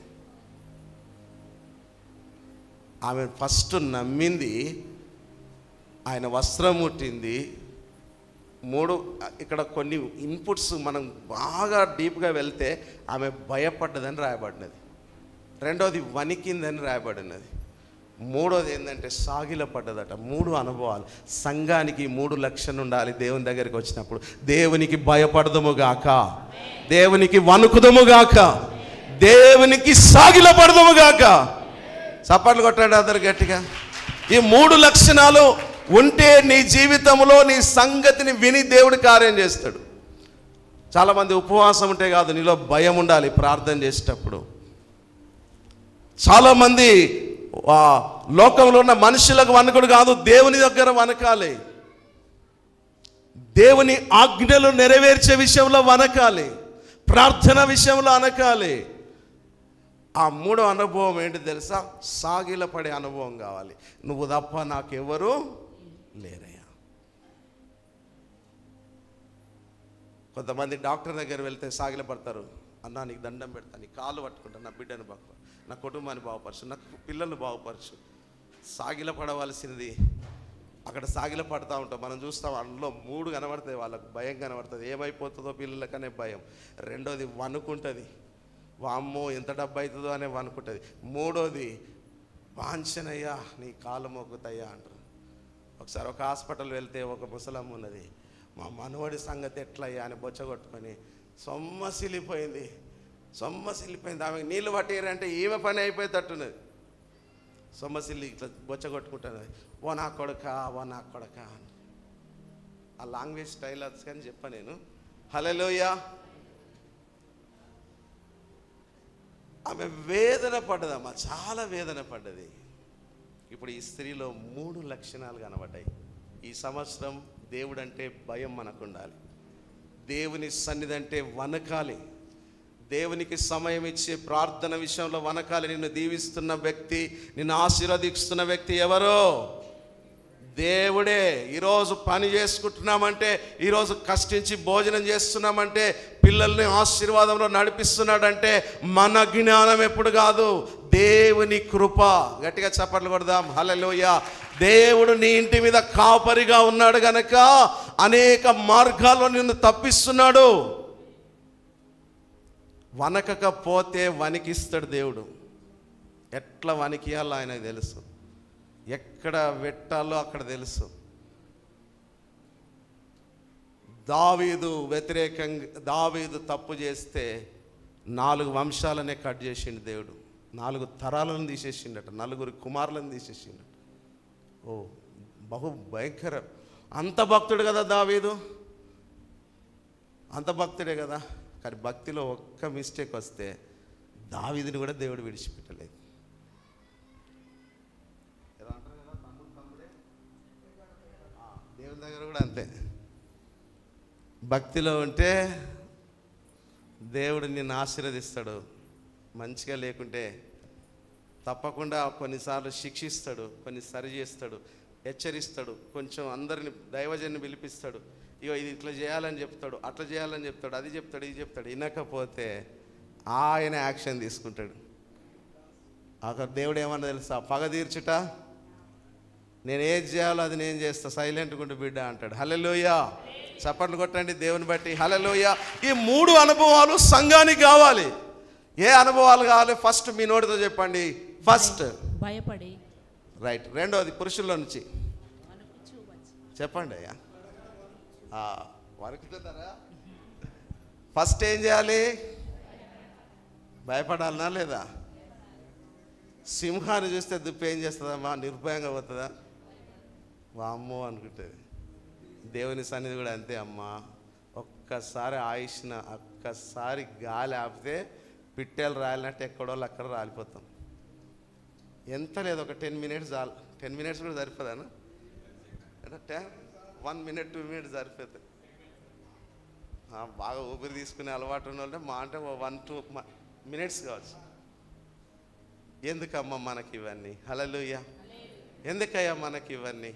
Speaker 1: ఆమె ఫస్ట్ నమ్మింది, ఆయన వస్త్రం ముట్టింది. ఇక్కడ కొన్ని ఇన్పుట్స్ మనం బాగా డీప్గా వెళ్తే, ఆమె భయపడ్డదని రాయబడినది. రెండోది వణికిందని రాయబడినది. మూడోది ఏంటంటే సాగిలపడ్డదట. 3 అనుభవాలు. సంఘానికి 3 లక్షణాలు ఉండాలి దేవుని దగ్గరికి వచ్చినప్పుడు. దేవునికి భయపడదుముగాక, దేవునికి వణుకుదుముగాక, దేవునికి సాగిలపడదుముగాక. చప్పట్లు కొట్టాడు అందరు గట్టిగా. ఈ 3 లక్షణాలు ఉంటే నీ జీవితంలో నీ సంగతిని విని దేవుడు కార్యం చేస్తాడు. చాలామంది ఉపవాసం ఉంటే కాదు, నీలో భయం ఉండాలి ప్రార్థన చేసేటప్పుడు. చాలామంది లోకంలో ఉన్న మనుషులకు వణకుడు కాదు, దేవుని దగ్గర వణకాలి. దేవుని ఆజ్ఞలు నెరవేర్చే విషయంలో వణకాలి, ప్రార్థన విషయంలో అనకాలి. ఆ 3వ అనుభవం ఏంటి తెలుసా? సాగిలపడే అనుభవం కావాలి. నువ్వు తప్ప నాకెవరు లేరయ్యా. కొంతమంది డాక్టర్ దగ్గర వెళ్తే సాగిలపడతారు. అన్నా నీకు దండం పెడతా, నీ కాళ్ళు పట్టుకుంటా, నా బిడ్డను బాగు, నా కుటుంబాన్ని బాగుపరచు, నా పిల్లల్ని బాగుపరచు. సాగిలపడవలసినది అక్కడ సాగిలపడతా ఉంటాం. మనం చూస్తాం, అందులో 3 కనబడతాయి. వాళ్ళకు భయం కనబడుతుంది, ఏమైపోతుందో పిల్లలకనే భయం. రెండోది వణుకుంటుంది, వామ్మో ఎంత డబ్బు అవుతుందో అనే అనుకుంటుంది. మూడోది వాంఛనయ్యా, నీ కాలు మొక్కుతాయ్యా అంటారు. ఒకసారి ఒక హాస్పిటల్ వెళ్తే ఒక ముసలమ్మ ఉన్నది. మా మనవడి సంగతి ఎట్లయ్యా అని బొచ్చగొట్టుకొని సొమ్మసిల్లిపోయింది. ఆమెకు నీళ్ళు పట్టిరంటే ఈమె పని అయిపోయేటట్టున్నది. సొమ్మసిల్లి ఇట్లా బొచ్చగొట్టుకుంటున్నది. ఓ నా కొడక, ఓ నా కొడక. ఆ లాంగ్వేజ్ స్టైల్ అది కానీ చెప్పా నేను. హల్లెలూయా. ఆమె వేదన పడ్డదమ్మా, చాలా వేదన పడ్డది. ఇప్పుడు ఈ స్త్రీలో 3 లక్షణాలు కనబడ్డాయి. ఈ సంవత్సరం దేవుడంటే భయం మనకు ఉండాలి, దేవుని సన్నిధి అంటే వణకాలి, దేవునికి సమయం ఇచ్చే ప్రార్థన విషయంలో వణకాలి. నిన్ను దీవిస్తున్న వ్యక్తి, నిన్ను ఆశీర్వదిస్తున్న వ్యక్తి ఎవరో? దేవుడే. ఈరోజు పని చేసుకుంటున్నామంటే, ఈరోజు కష్టించి భోజనం చేస్తున్నామంటే, పిల్లల్ని ఆశీర్వాదంలో నడిపిస్తున్నాడంటే మన జ్ఞానం ఎప్పుడు కాదు, దేవుని కృప. గట్టిగా చప్పట్లు కొడదాం. హల్లెలూయా. దేవుడు నీ ఇంటి మీద కాపరిగా ఉన్నాడు గనక అనేక మార్గాల్లో నిన్ను తప్పిస్తున్నాడు. వణకకపోతే వణికిస్తాడు దేవుడు. ఎట్లా వణికియాలో ఆయనకు తెలుసు, ఎక్కడ పెట్టాలో అక్కడ తెలుసు. దావీదు తప్పు చేస్తే 4 వంశాలనే కట్ చేసిండు దేవుడు. 4 తరాలను తీసేసిండట, 4 కుమారులను తీసేసిండట. ఓ బహు భయంకర. అంత భక్తుడు కదా దావీదు. అంత భక్తుడే కదా. కానీ భక్తిలో ఒక్క మిస్టేక్ వస్తే దావీదుని కూడా దేవుడు విడిచిపెట్టలేదు. దేవుని దగ్గర కూడా అంతే. భక్తిలో ఉంటే దేవుడు నిన్ను ఆశీర్వదిస్తాడు. మంచిగా లేకుంటే తప్పకుండా కొన్నిసార్లు శిక్షిస్తాడు, కొన్ని సరి చేస్తాడు, హెచ్చరిస్తాడు, కొంచెం అందరిని దైవజన్ని పిలిపిస్తాడు. ఇగో ఇది ఇట్లా చేయాలని చెప్తాడు, అట్లా చేయాలని చెప్తాడు, అది చెప్తాడు, ఇది చెప్తాడు. వినకపోతే ఆయన యాక్షన్ తీసుకుంటాడు. అక్కడ దేవుడు ఏమన్నా తెలుసా? పగ తీర్చుట, నేను ఏది చేయాలో అది నేను చేస్తా, సైలెంట్గా ఉండి బిడ్డ అంటాడు. హల్లెలూయా, చప్పట్లు కొట్టండి దేవుని బట్టి. హల్లెలూయా. ఈ 3 అనుభవాలు సంఘానికి కావాలి. ఏ అనుభవాలు కావాలి? ఫస్ట్ మీ నోటితో చెప్పండి. ఫస్ట్
Speaker 2: భయపడి.
Speaker 1: రైట్. రెండోది పురుషుల్లో నుంచి చెప్పండి అయ్యా. వణుకుతున్నారా? ఫస్ట్ ఏం చేయాలి? భయపడాలనా లేదా? సింహాన్ని చూస్తే దుప్పి ఏం చేస్తుందమ్మా? నిర్భయంగా పోతుందా? వామ్మో అనుకుంటుంది. దేవుని సన్నిధి కూడా అంతే అమ్మా. ఒక్కసారి ఆయుష్న ఒక్కసారి గాలి ఆపితే పిట్టెలు రాలినట్టు ఎక్కడో అక్కడ రాలిపోతాం. ఎంత లేదు, ఒక 10 మినిట్స్ చాలు. 10 మినిట్స్ కూడా సరిపోదానా? 1 మినిట్ 2 మినిట్స్ సరిపోతుంది. బాగా ఊపిరి తీసుకునే అలవాటు ఉన్న వాళ్ళే మా అంటే 1-2 మినిట్స్ కావచ్చు. ఎందుకమ్మా మనకి ఇవన్నీ? హల్లెలూయా. ఎందుకయ్యా మనకి ఇవన్నీ?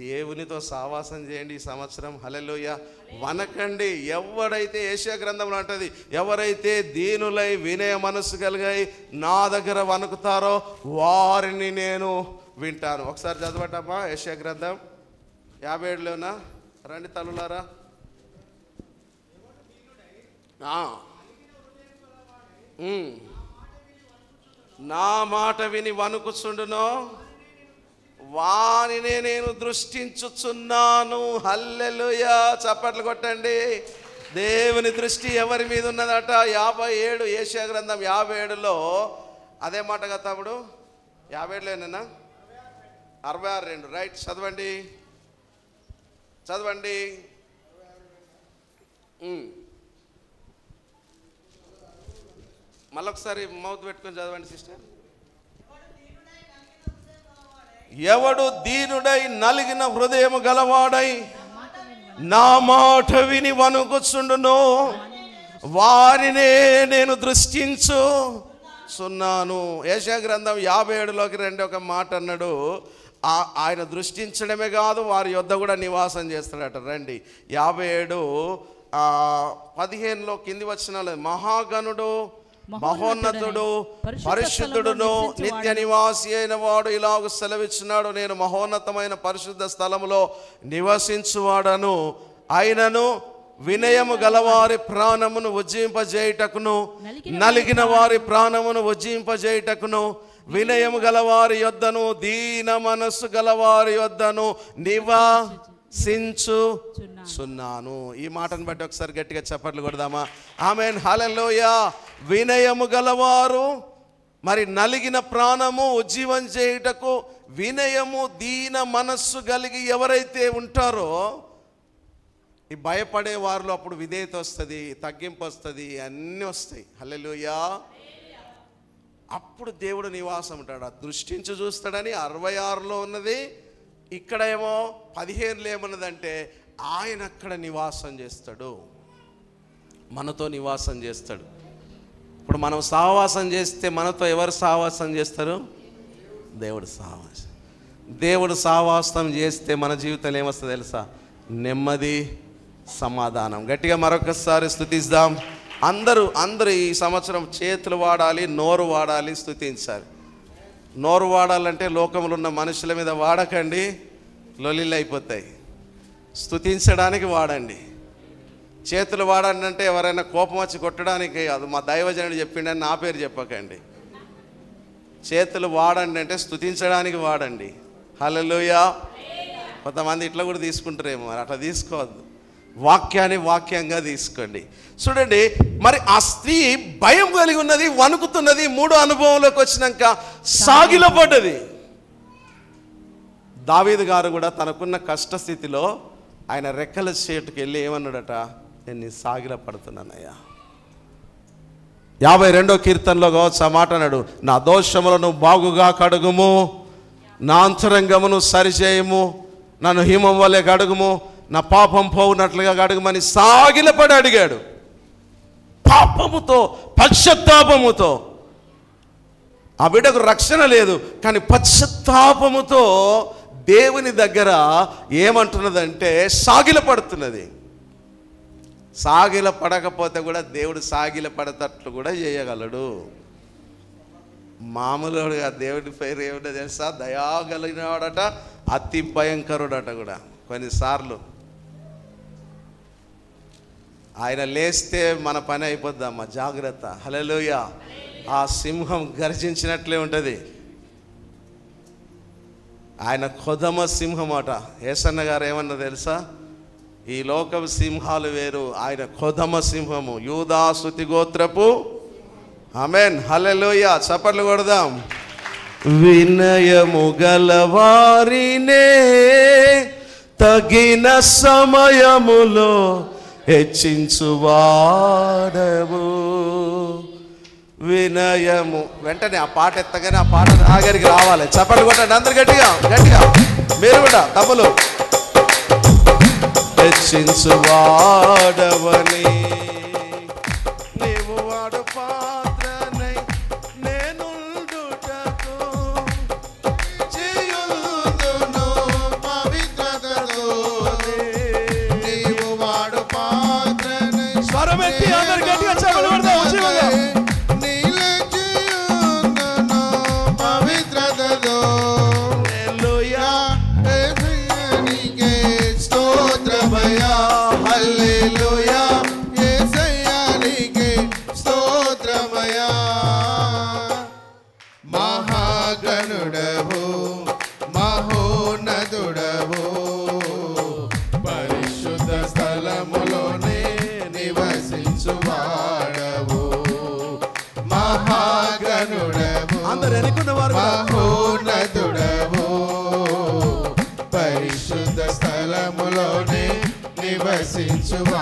Speaker 1: దేవునితో సావాసం చేయండి ఈ సంవత్సరం. హల్లెలూయా. వనకండి. ఎవడైతే యెషయా గ్రంథంలో అంటది, ఎవరైతే దీనులై వినయ మనస్సు కలిగాయి నా దగ్గర వణుకుతారో వారిని నేను వింటాను. ఒకసారి చదవటమ్మా యెషయా గ్రంథం 57లోనా? రండి తల్లులారా. నా మాట విని వణుకుచుండునో వానినే నేను దృష్టించుచున్నాను. హల్లెలూయా. చప్పట్లు కొట్టండి. దేవుని దృష్టి ఎవరి మీద ఉన్నదట? 57 యెషయా గ్రంథం 57లో అదే మాట కదా తమ్ముడు? 57లోనేనా? 66:2 రైట్. చదవండి చదవండి. మళ్ళొకసారి మౌత్ పెట్టుకొని చదవండి సిస్టర్. ఎవడు దీనుడై నలిగిన హృదయము గలవాడై నా మాట విని వణుకుచుండునో వారినే నేను దృష్టించుచున్నాను. యెషయా గ్రంథం 57లోకి రండి. ఒక మాట అన్నాడు, ఆయన దృష్టించడమే కాదు వారి యొద్ద కూడా నివాసం చేస్తాడట. రండి 57:15లో కింది వచనాలు. మహాగణుడు మహోన్నతుడు పరిశుద్ధుడును నిత్య నివాసి అయిన వాడు ఇలాగ సెలవిచ్చినాడు, నేను మహోన్నతమైన పరిశుద్ధ స్థలములో నివసించువాడను, అయినను వినయము గలవారి ప్రాణమును ఉజ్జింపజేయుటకును నలిగిన వారి ప్రాణమును ఉజ్జింపజేయుటకును వినయము గలవారి యొద్దను దీన మనస్సు గలవారి యొద్దను నివసించుచున్నాను. ఈ మాటను బట్టి ఒకసారి గట్టిగా చప్పట్లు కొడదామా? ఆమేన్. హల్లెలూయా. వినయము గలవారు, మరి నలిగిన ప్రాణము ఉజ్జీవం చేయుటకు వినయము దీన మనస్సు కలిగి ఎవరైతే ఉంటారో, ఈ భయపడే వారిలో అప్పుడు విధేయత వస్తుంది, తగ్గింపు వస్తుంది, అన్నీ వస్తాయి. హల్లెలూయా. అప్పుడు దేవుడు నివాసం ఉంటాడు. దృష్టించి చూస్తాడని 66లో ఉన్నది. ఇక్కడ ఏమో 15లో ఏమన్నదంటే ఆయన అక్కడ నివాసం చేస్తాడు, మనతో నివాసం చేస్తాడు. ఇప్పుడు మనం సహవాసం చేస్తే మనతో ఎవరు సహవాసం చేస్తారు? దేవుడు సహవాసం. దేవుడు సహవాసం చేస్తే మన జీవితంలో ఏమొస్తుంది తెలుసా? నెమ్మది, సమాధానం. గట్టిగా మరొకసారి స్తుతిద్దాం. అందరూ ఈ సంవత్సరం చేతులు వాడాలి, నోరు వాడాలి, స్తుతించాలి. నోరు వాడాలంటే లోకంలో ఉన్న మనుషుల మీద వాడకండి, లొల్లిళ్ళు అయిపోతాయి. స్తుతించడానికి వాడండి. చేతులు వాడండి అంటే ఎవరైనా కోపం వచ్చి కొట్టడానికి కాదు, మా దైవజనుడు చెప్పిండని నా పేరు చెప్పకండి. చేతులు వాడండి అంటే స్తుతించడానికి వాడండి. హల్లెలూయా. కొంతమంది ఇట్లా కూడా తీసుకుంటారేమో, మరి అట్లా తీసుకోవద్దు. వాక్యాన్ని వాక్యంగా తీసుకోండి. చూడండి, మరి ఆ స్త్రీ భయం కలిగి ఉన్నది, వణుకుతున్నది. 3వ అనుభవంలోకి వచ్చినాక సాగిలపడ్డది. దావీదు గారు కూడా తనకున్న కష్టస్థితిలో ఆయన రెక్కల చేటుకు వెళ్ళి ఏమన్నాడట? నేను నీ సాగిల పడుతున్నానయ్యా. 52వ కీర్తనలో కావచ్చు ఆ మాట అన్నాడు, నా దోషములను బాగుగా కడుగుము, నా అంతరంగమును సరిచేయము, నన్ను హిమం వల్లే కడుగుము, నా పాపం పోవునట్లుగా కడుగుమని సాగిలపడి అడిగాడు. పాపముతో, పశ్చాత్తాపముతో. ఆ బిడ్డకు రక్షణ లేదు, కానీ పశ్చాత్తాపముతో దేవుని దగ్గర ఏమంటున్నదంటే సాగిల పడుతున్నది. సాగిల పడకపోతే కూడా దేవుడు సాగిల పడతట్లు కూడా చేయగలడు. మామూలుగా దేవుడి పేరు ఏమిటో తెలుసా? దయాగలిగినవాడట, అతి భయంకరుడట కూడా. కొన్నిసార్లు ఆయన లేస్తే మన పని అయిపోద్దమ్మా, జాగ్రత్త. హల్లెలూయా. ఆ సింహం గర్జించినట్లే ఉంటుంది. ఆయన కొదమ సింహం అట. యేసన్న గారు ఏమన్నా తెలుసా? ఈ లోకం సింహాలు వేరు, ఆయన కొదమ సింహము, యూదా స్తుతి గోత్రపు. ఆమేన్, హల్లెలూయా. చప్పట్లు కొడదాం. వినయము గలవారినే తగిన సమయములో హెచ్చించువాడవు. వినయము. వెంటనే ఆ పాట ఎత్తగానే ఆ పాట ఆగరికి రావాలి. చప్పట్లు కొట్టండి అందరు గట్టిగా గట్టిగా. మీరు కూడా తమ్ములు. హెచ్చించువాడవని నీవు వాడు పాత్రనై నేనుండుటకు చేయుదును పవిత్రతతో. నీవు వాడు పాత్రనై స్వరమెత్తి అందరు గట్టిగా చప్పట్లు కొడదాం. ఉచితంగా
Speaker 3: మహాగణుడవు మహోన్నతుడవు పరిశుద్ధ స్థలములోనే నివసించువాడవు. మహాగణుడవు మహోన్నతుడవు పరిశుద్ధ స్థలములోనే నివసించువాడవు.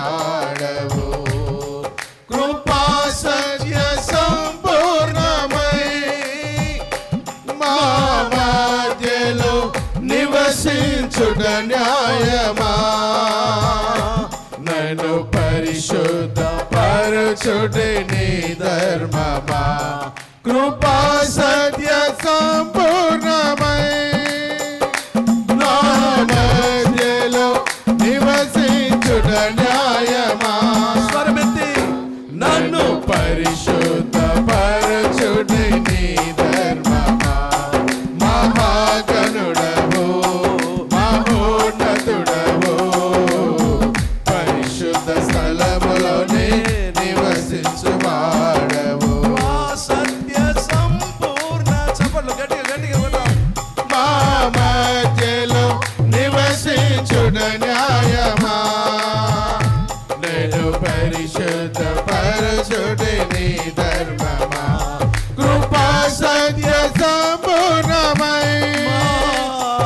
Speaker 3: కృపా సత్య సంపూర్ణమై మా మధ్యలో నివసించుట న్యాయమా. నన్ను పరిశుద్ధ పరచుటే నీ ధర్మమా. కృపా సత్య సంపూర్ణమై నా మధ్యలో నివసించుట న్యాయమా. స్వరమెత్తి నన్ను పరిశుద్ధ పరచుటే నీ ధర్మమా. మహాగణుడవు మహోన్నతుడవు పరిశుద్ధ స్థలములోనే నివసించువాడవు. సత్య సంపూర్ణ. చప్పట్లు గట్టిగా గట్టిగా. మా మధ్యలో నివసించుట న్యాయమా. నేను పరిశుద్ధ పరచుటే నీ ధర్మమా. కృపా సత్య సంపూర్ణమై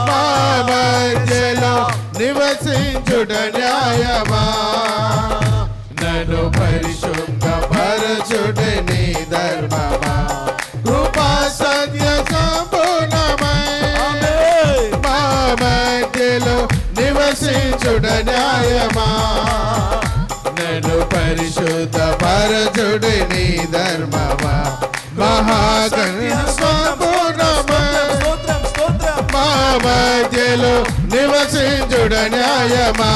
Speaker 3: మా మధ్యలో నివసించుట న్యాయమా. నన్ను పరిశుద్ధ పరచుటే నీ ధర్మమా. కృపా సత్య సంపూర్ణమై మా మధ్యలో నివసించుట న్యాయమా. నన్ను పరిశుద్ధ పరచుటే నీ ధర్మమా. మహాగణ సంపూర్ణమై మా మధ్యలో నివసించుట న్యాయమా.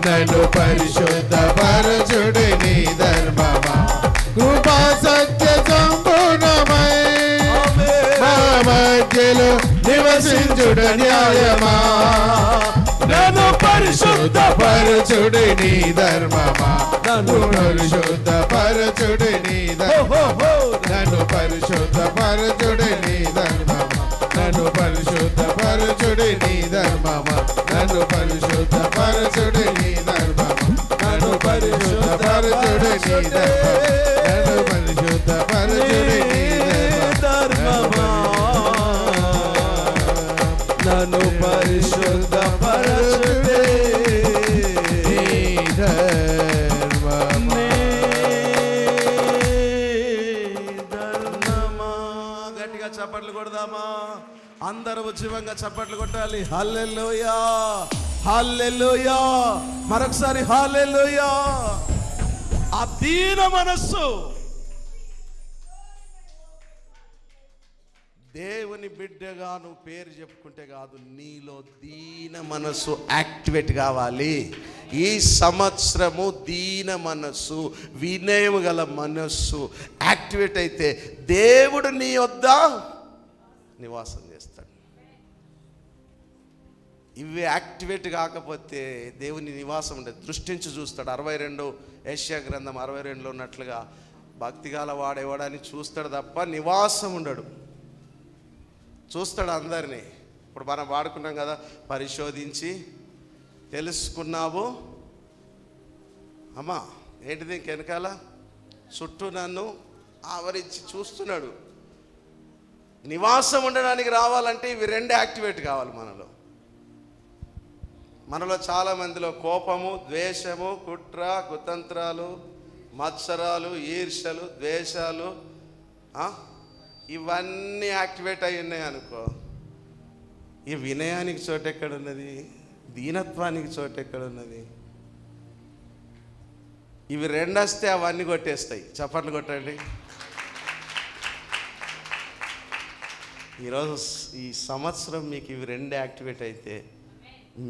Speaker 3: నన్ను పరిశుద్ధ పరచుటే నీ ధర్మమా. కృపా సత్య సంపూర్ణమై మా మధ్యలో నివసించుట న్యాయమా. నన్ను పరిశుద్ధ పరచుటే నీ ధర్మమా. నన్ను పరిశుద్ధ పరచుటే నీ ధర్మమా. నన్ను పరిశుద్ధ పరచుటే నీ ధర్మమా. నన్ను పరిశుద్ధ పరచుటే నీ ధర్మమా. నన్ను పరిశుద్ధ పరచుటే నీ ధర్మమా. నన్ను పరిశుద్ధ పరచుటే నీ ధర్మమా. నన్ను పరిశుద్ధ పరచుటే నీ ధర్మమా. నన్ను పరిశుద్ధ పరచుటే నీ ధర్మమా.
Speaker 1: ఉజ్జీవంగా చప్పట్లు కొట్టాలి. హల్లెలూయా, హల్లెలూయా. మరొకసారి హల్లెలూయా. ఆ దీన మనస్సు, దేవుని బిడ్డగా నువ్వు పేరు చెప్పుకుంటే కాదు, నీలో దీన మనస్సు యాక్టివేట్ కావాలి. ఈ సంవత్సరము దీన మనస్సు, వినయం గల మనస్సు యాక్టివేట్ అయితే దేవుడు నీ వద్ద నివాసం చేస్తాడు. ఇవి యాక్టివేట్ కాకపోతే దేవుని నివాసం ఉండదు. దృష్టించి చూస్తాడు. 62 యెషయా గ్రంథం 62లో ఉన్నట్లుగా భక్తిగాల వాడేవాడని చూస్తాడు తప్ప నివాసం ఉండడు. చూస్తాడు అందరినీ. ఇప్పుడు మనం వాడుకున్నాం కదా, పరిశోధించి తెలుసుకున్నావు. అమ్మా ఏంటిది ఇంకెనకాల చుట్టూ నన్ను ఆవరించి చూస్తున్నాడు. నివాసం ఉండడానికి రావాలంటే ఇవి 2 యాక్టివేట్ కావాలి మనలో. మనలో చాలామందిలో కోపము, ద్వేషము, కుట్ర, కుతంత్రాలు, మత్సరాలు, ఈర్ష్యలు, ద్వేషాలు ఇవన్నీ యాక్టివేట్ అయి ఉన్నాయి అనుకో. ఈ వినయానికి చోటు ఎక్కడున్నది? దీనత్వానికి చోటు ఎక్కడున్నది? ఇవి 2 వస్తే అవన్నీ కొట్టేస్తాయి. చప్పట్లు కొట్టండి. ఈరోజు ఈ సంవత్సరం మీకు ఇవి 2 యాక్టివేట్ అయితే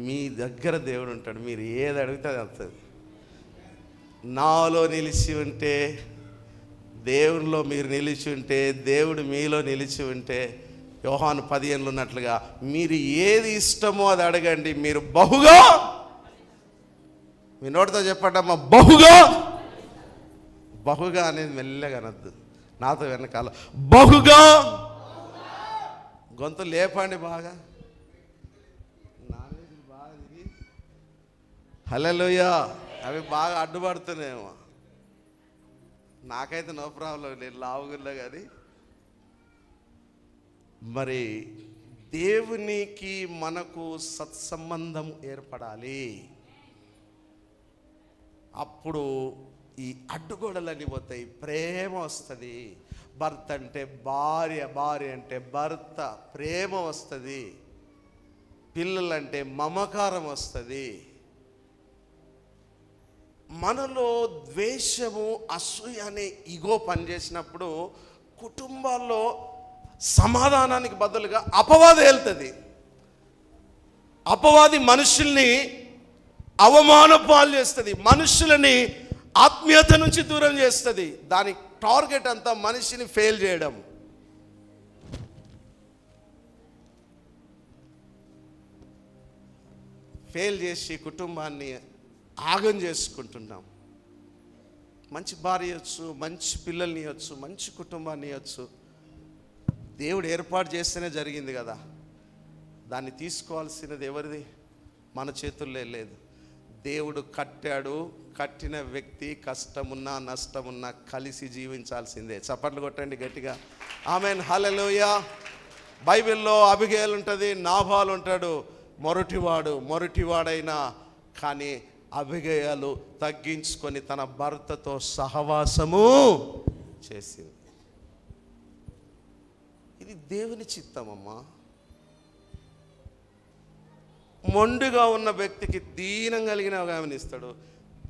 Speaker 1: మీ దగ్గర దేవుడు ఉంటాడు. మీరు ఏది అడిగితే అది వస్తుంది. నాలో నిలిచి ఉంటే, దేవునిలో మీరు నిలిచి ఉంటే, దేవుడు మీలో నిలిచి ఉంటే, యోహాను 15లో ఉన్నట్లుగా మీరు ఏది ఇష్టమో అది అడగండి, మీరు బహుగా, మీ నోటితో చెప్పండమ్మా, బహుగా. బహుగా అనేది మెల్లగా అనద్దు, నాతో వెనకాల బహుగా. గొంతు లేపండి బాగా. హల్లెలూయా. అవి బాగా అడ్డుపడుతున్నాయేమో. నాకైతే నో ప్రాబ్లం, నేను లావుగున్నా. కానీ మరి దేవునికి మనకు సత్సంబంధం ఏర్పడాలి. అప్పుడు ఈ అడ్డుగోడలన్నీ పోతాయి, ప్రేమ వస్తుంది. భర్త అంటే భార్య, భార్య అంటే భర్త, ప్రేమ వస్తుంది. పిల్లలంటే మమకారం వస్తుంది. మనలో ద్వేషము, అసూయ అనే ఇగో పనిచేసినప్పుడు కుటుంబాల్లో సమాధానానికి బదులుగా అపవాది వెళ్తుంది. అపవాది మనుషుల్ని అవమానపాలు చేస్తుంది, మనుషులని ఆత్మీయత నుంచి దూరం చేస్తుంది. దాని టార్గెట్ అంతా మనిషిని ఫెయిల్ చేయడం. ఫెయిల్ చేసి కుటుంబాన్ని ఆగం చేసుకుంటున్నాం. మంచి భార్య ఇవ్వచ్చు, మంచి పిల్లల్ని ఇవ్వచ్చు, మంచి కుటుంబాన్ని ఇవ్వచ్చు. దేవుడు ఏర్పాటు చేస్తేనే జరిగింది కదా. దాన్ని తీసుకోవాల్సినది ఎవరిది? మన చేతుల్లో లేదు. దేవుడు కట్టాడు. కట్టిన వ్యక్తి కష్టమున్నా నష్టమున్నా కలిసి జీవించాల్సిందే. చప్పట్లు కొట్టండి గట్టిగా. ఆమేన్, హల్లెలూయా. బైబిల్లో అబిగయలు ఉంటుంది, నాబాలు ఉంటాడు. మొరటివాడైనా కానీ అబిగయలు తగ్గించుకొని తన భర్తతో సహవాసము చేసింది. ఇది దేవుని చిత్తమమ్మా. మొండిగా ఉన్న వ్యక్తికి దీనం కలిగిన ఒక ఆమెను ఇస్తాడు.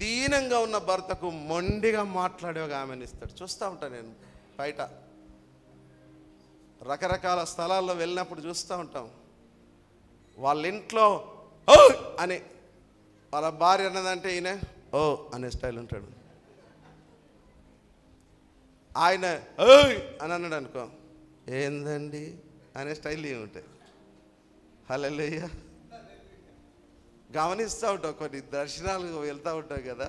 Speaker 1: దీనంగా ఉన్న భర్తకు మొండిగా మాట్లాడే ఒక ఆమెను ఇస్తాడు. చూస్తూ ఉంటాను నేను బయట రకరకాల స్థలాల్లో వెళ్ళినప్పుడు చూస్తూ ఉంటాం. వాళ్ళ ఇంట్లో ఓ అని వాళ్ళ భార్య అన్నదంటే ఈయన ఓ అనే స్టైల్ ఉంటాడు. ఆయన ఓయ్ అని అన్నాడు అనుకో, ఏందండి అనే స్టైల్ ఏముంటాయి. హల్లెలూయా. గమనిస్తూ ఉంటాం, కొన్ని దర్శనాలు వెళ్తూ ఉంటాం కదా.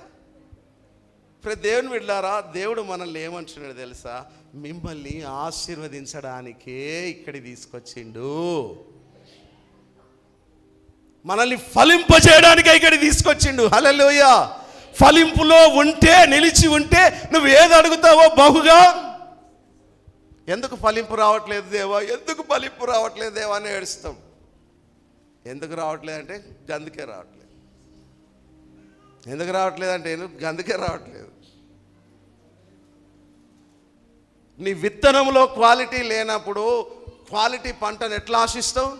Speaker 1: ప్రతి దేవుని బిడ్డలారా, దేవుడు మనల్ని ఏమంటున్నాడు తెలుసా? మిమ్మల్ని ఆశీర్వదించడానికే ఇక్కడికి తీసుకొచ్చిండు. మనల్ని ఫలింపజేయడానికే ఇక్కడికి తీసుకొచ్చిండు. హల్లెలూయా. ఫలింపులో ఉంటే, నిలిచి ఉంటే నువ్వు ఏది అడుగుతావో బహుగా. ఎందుకు ఫలింపు రావట్లేదు దేవా, ఎందుకు ఫలింపు రావట్లేదు దేవా అని ఏడుస్తాం. ఎందుకు రావట్లేదు అంటే గందుకే రావట్లేదు. ఎందుకు రావట్లేదు అంటే గందుకే రావట్లేదు. నీ విత్తనంలో క్వాలిటీ లేనప్పుడు క్వాలిటీ పంటను ఎట్లా ఆశిస్తావు?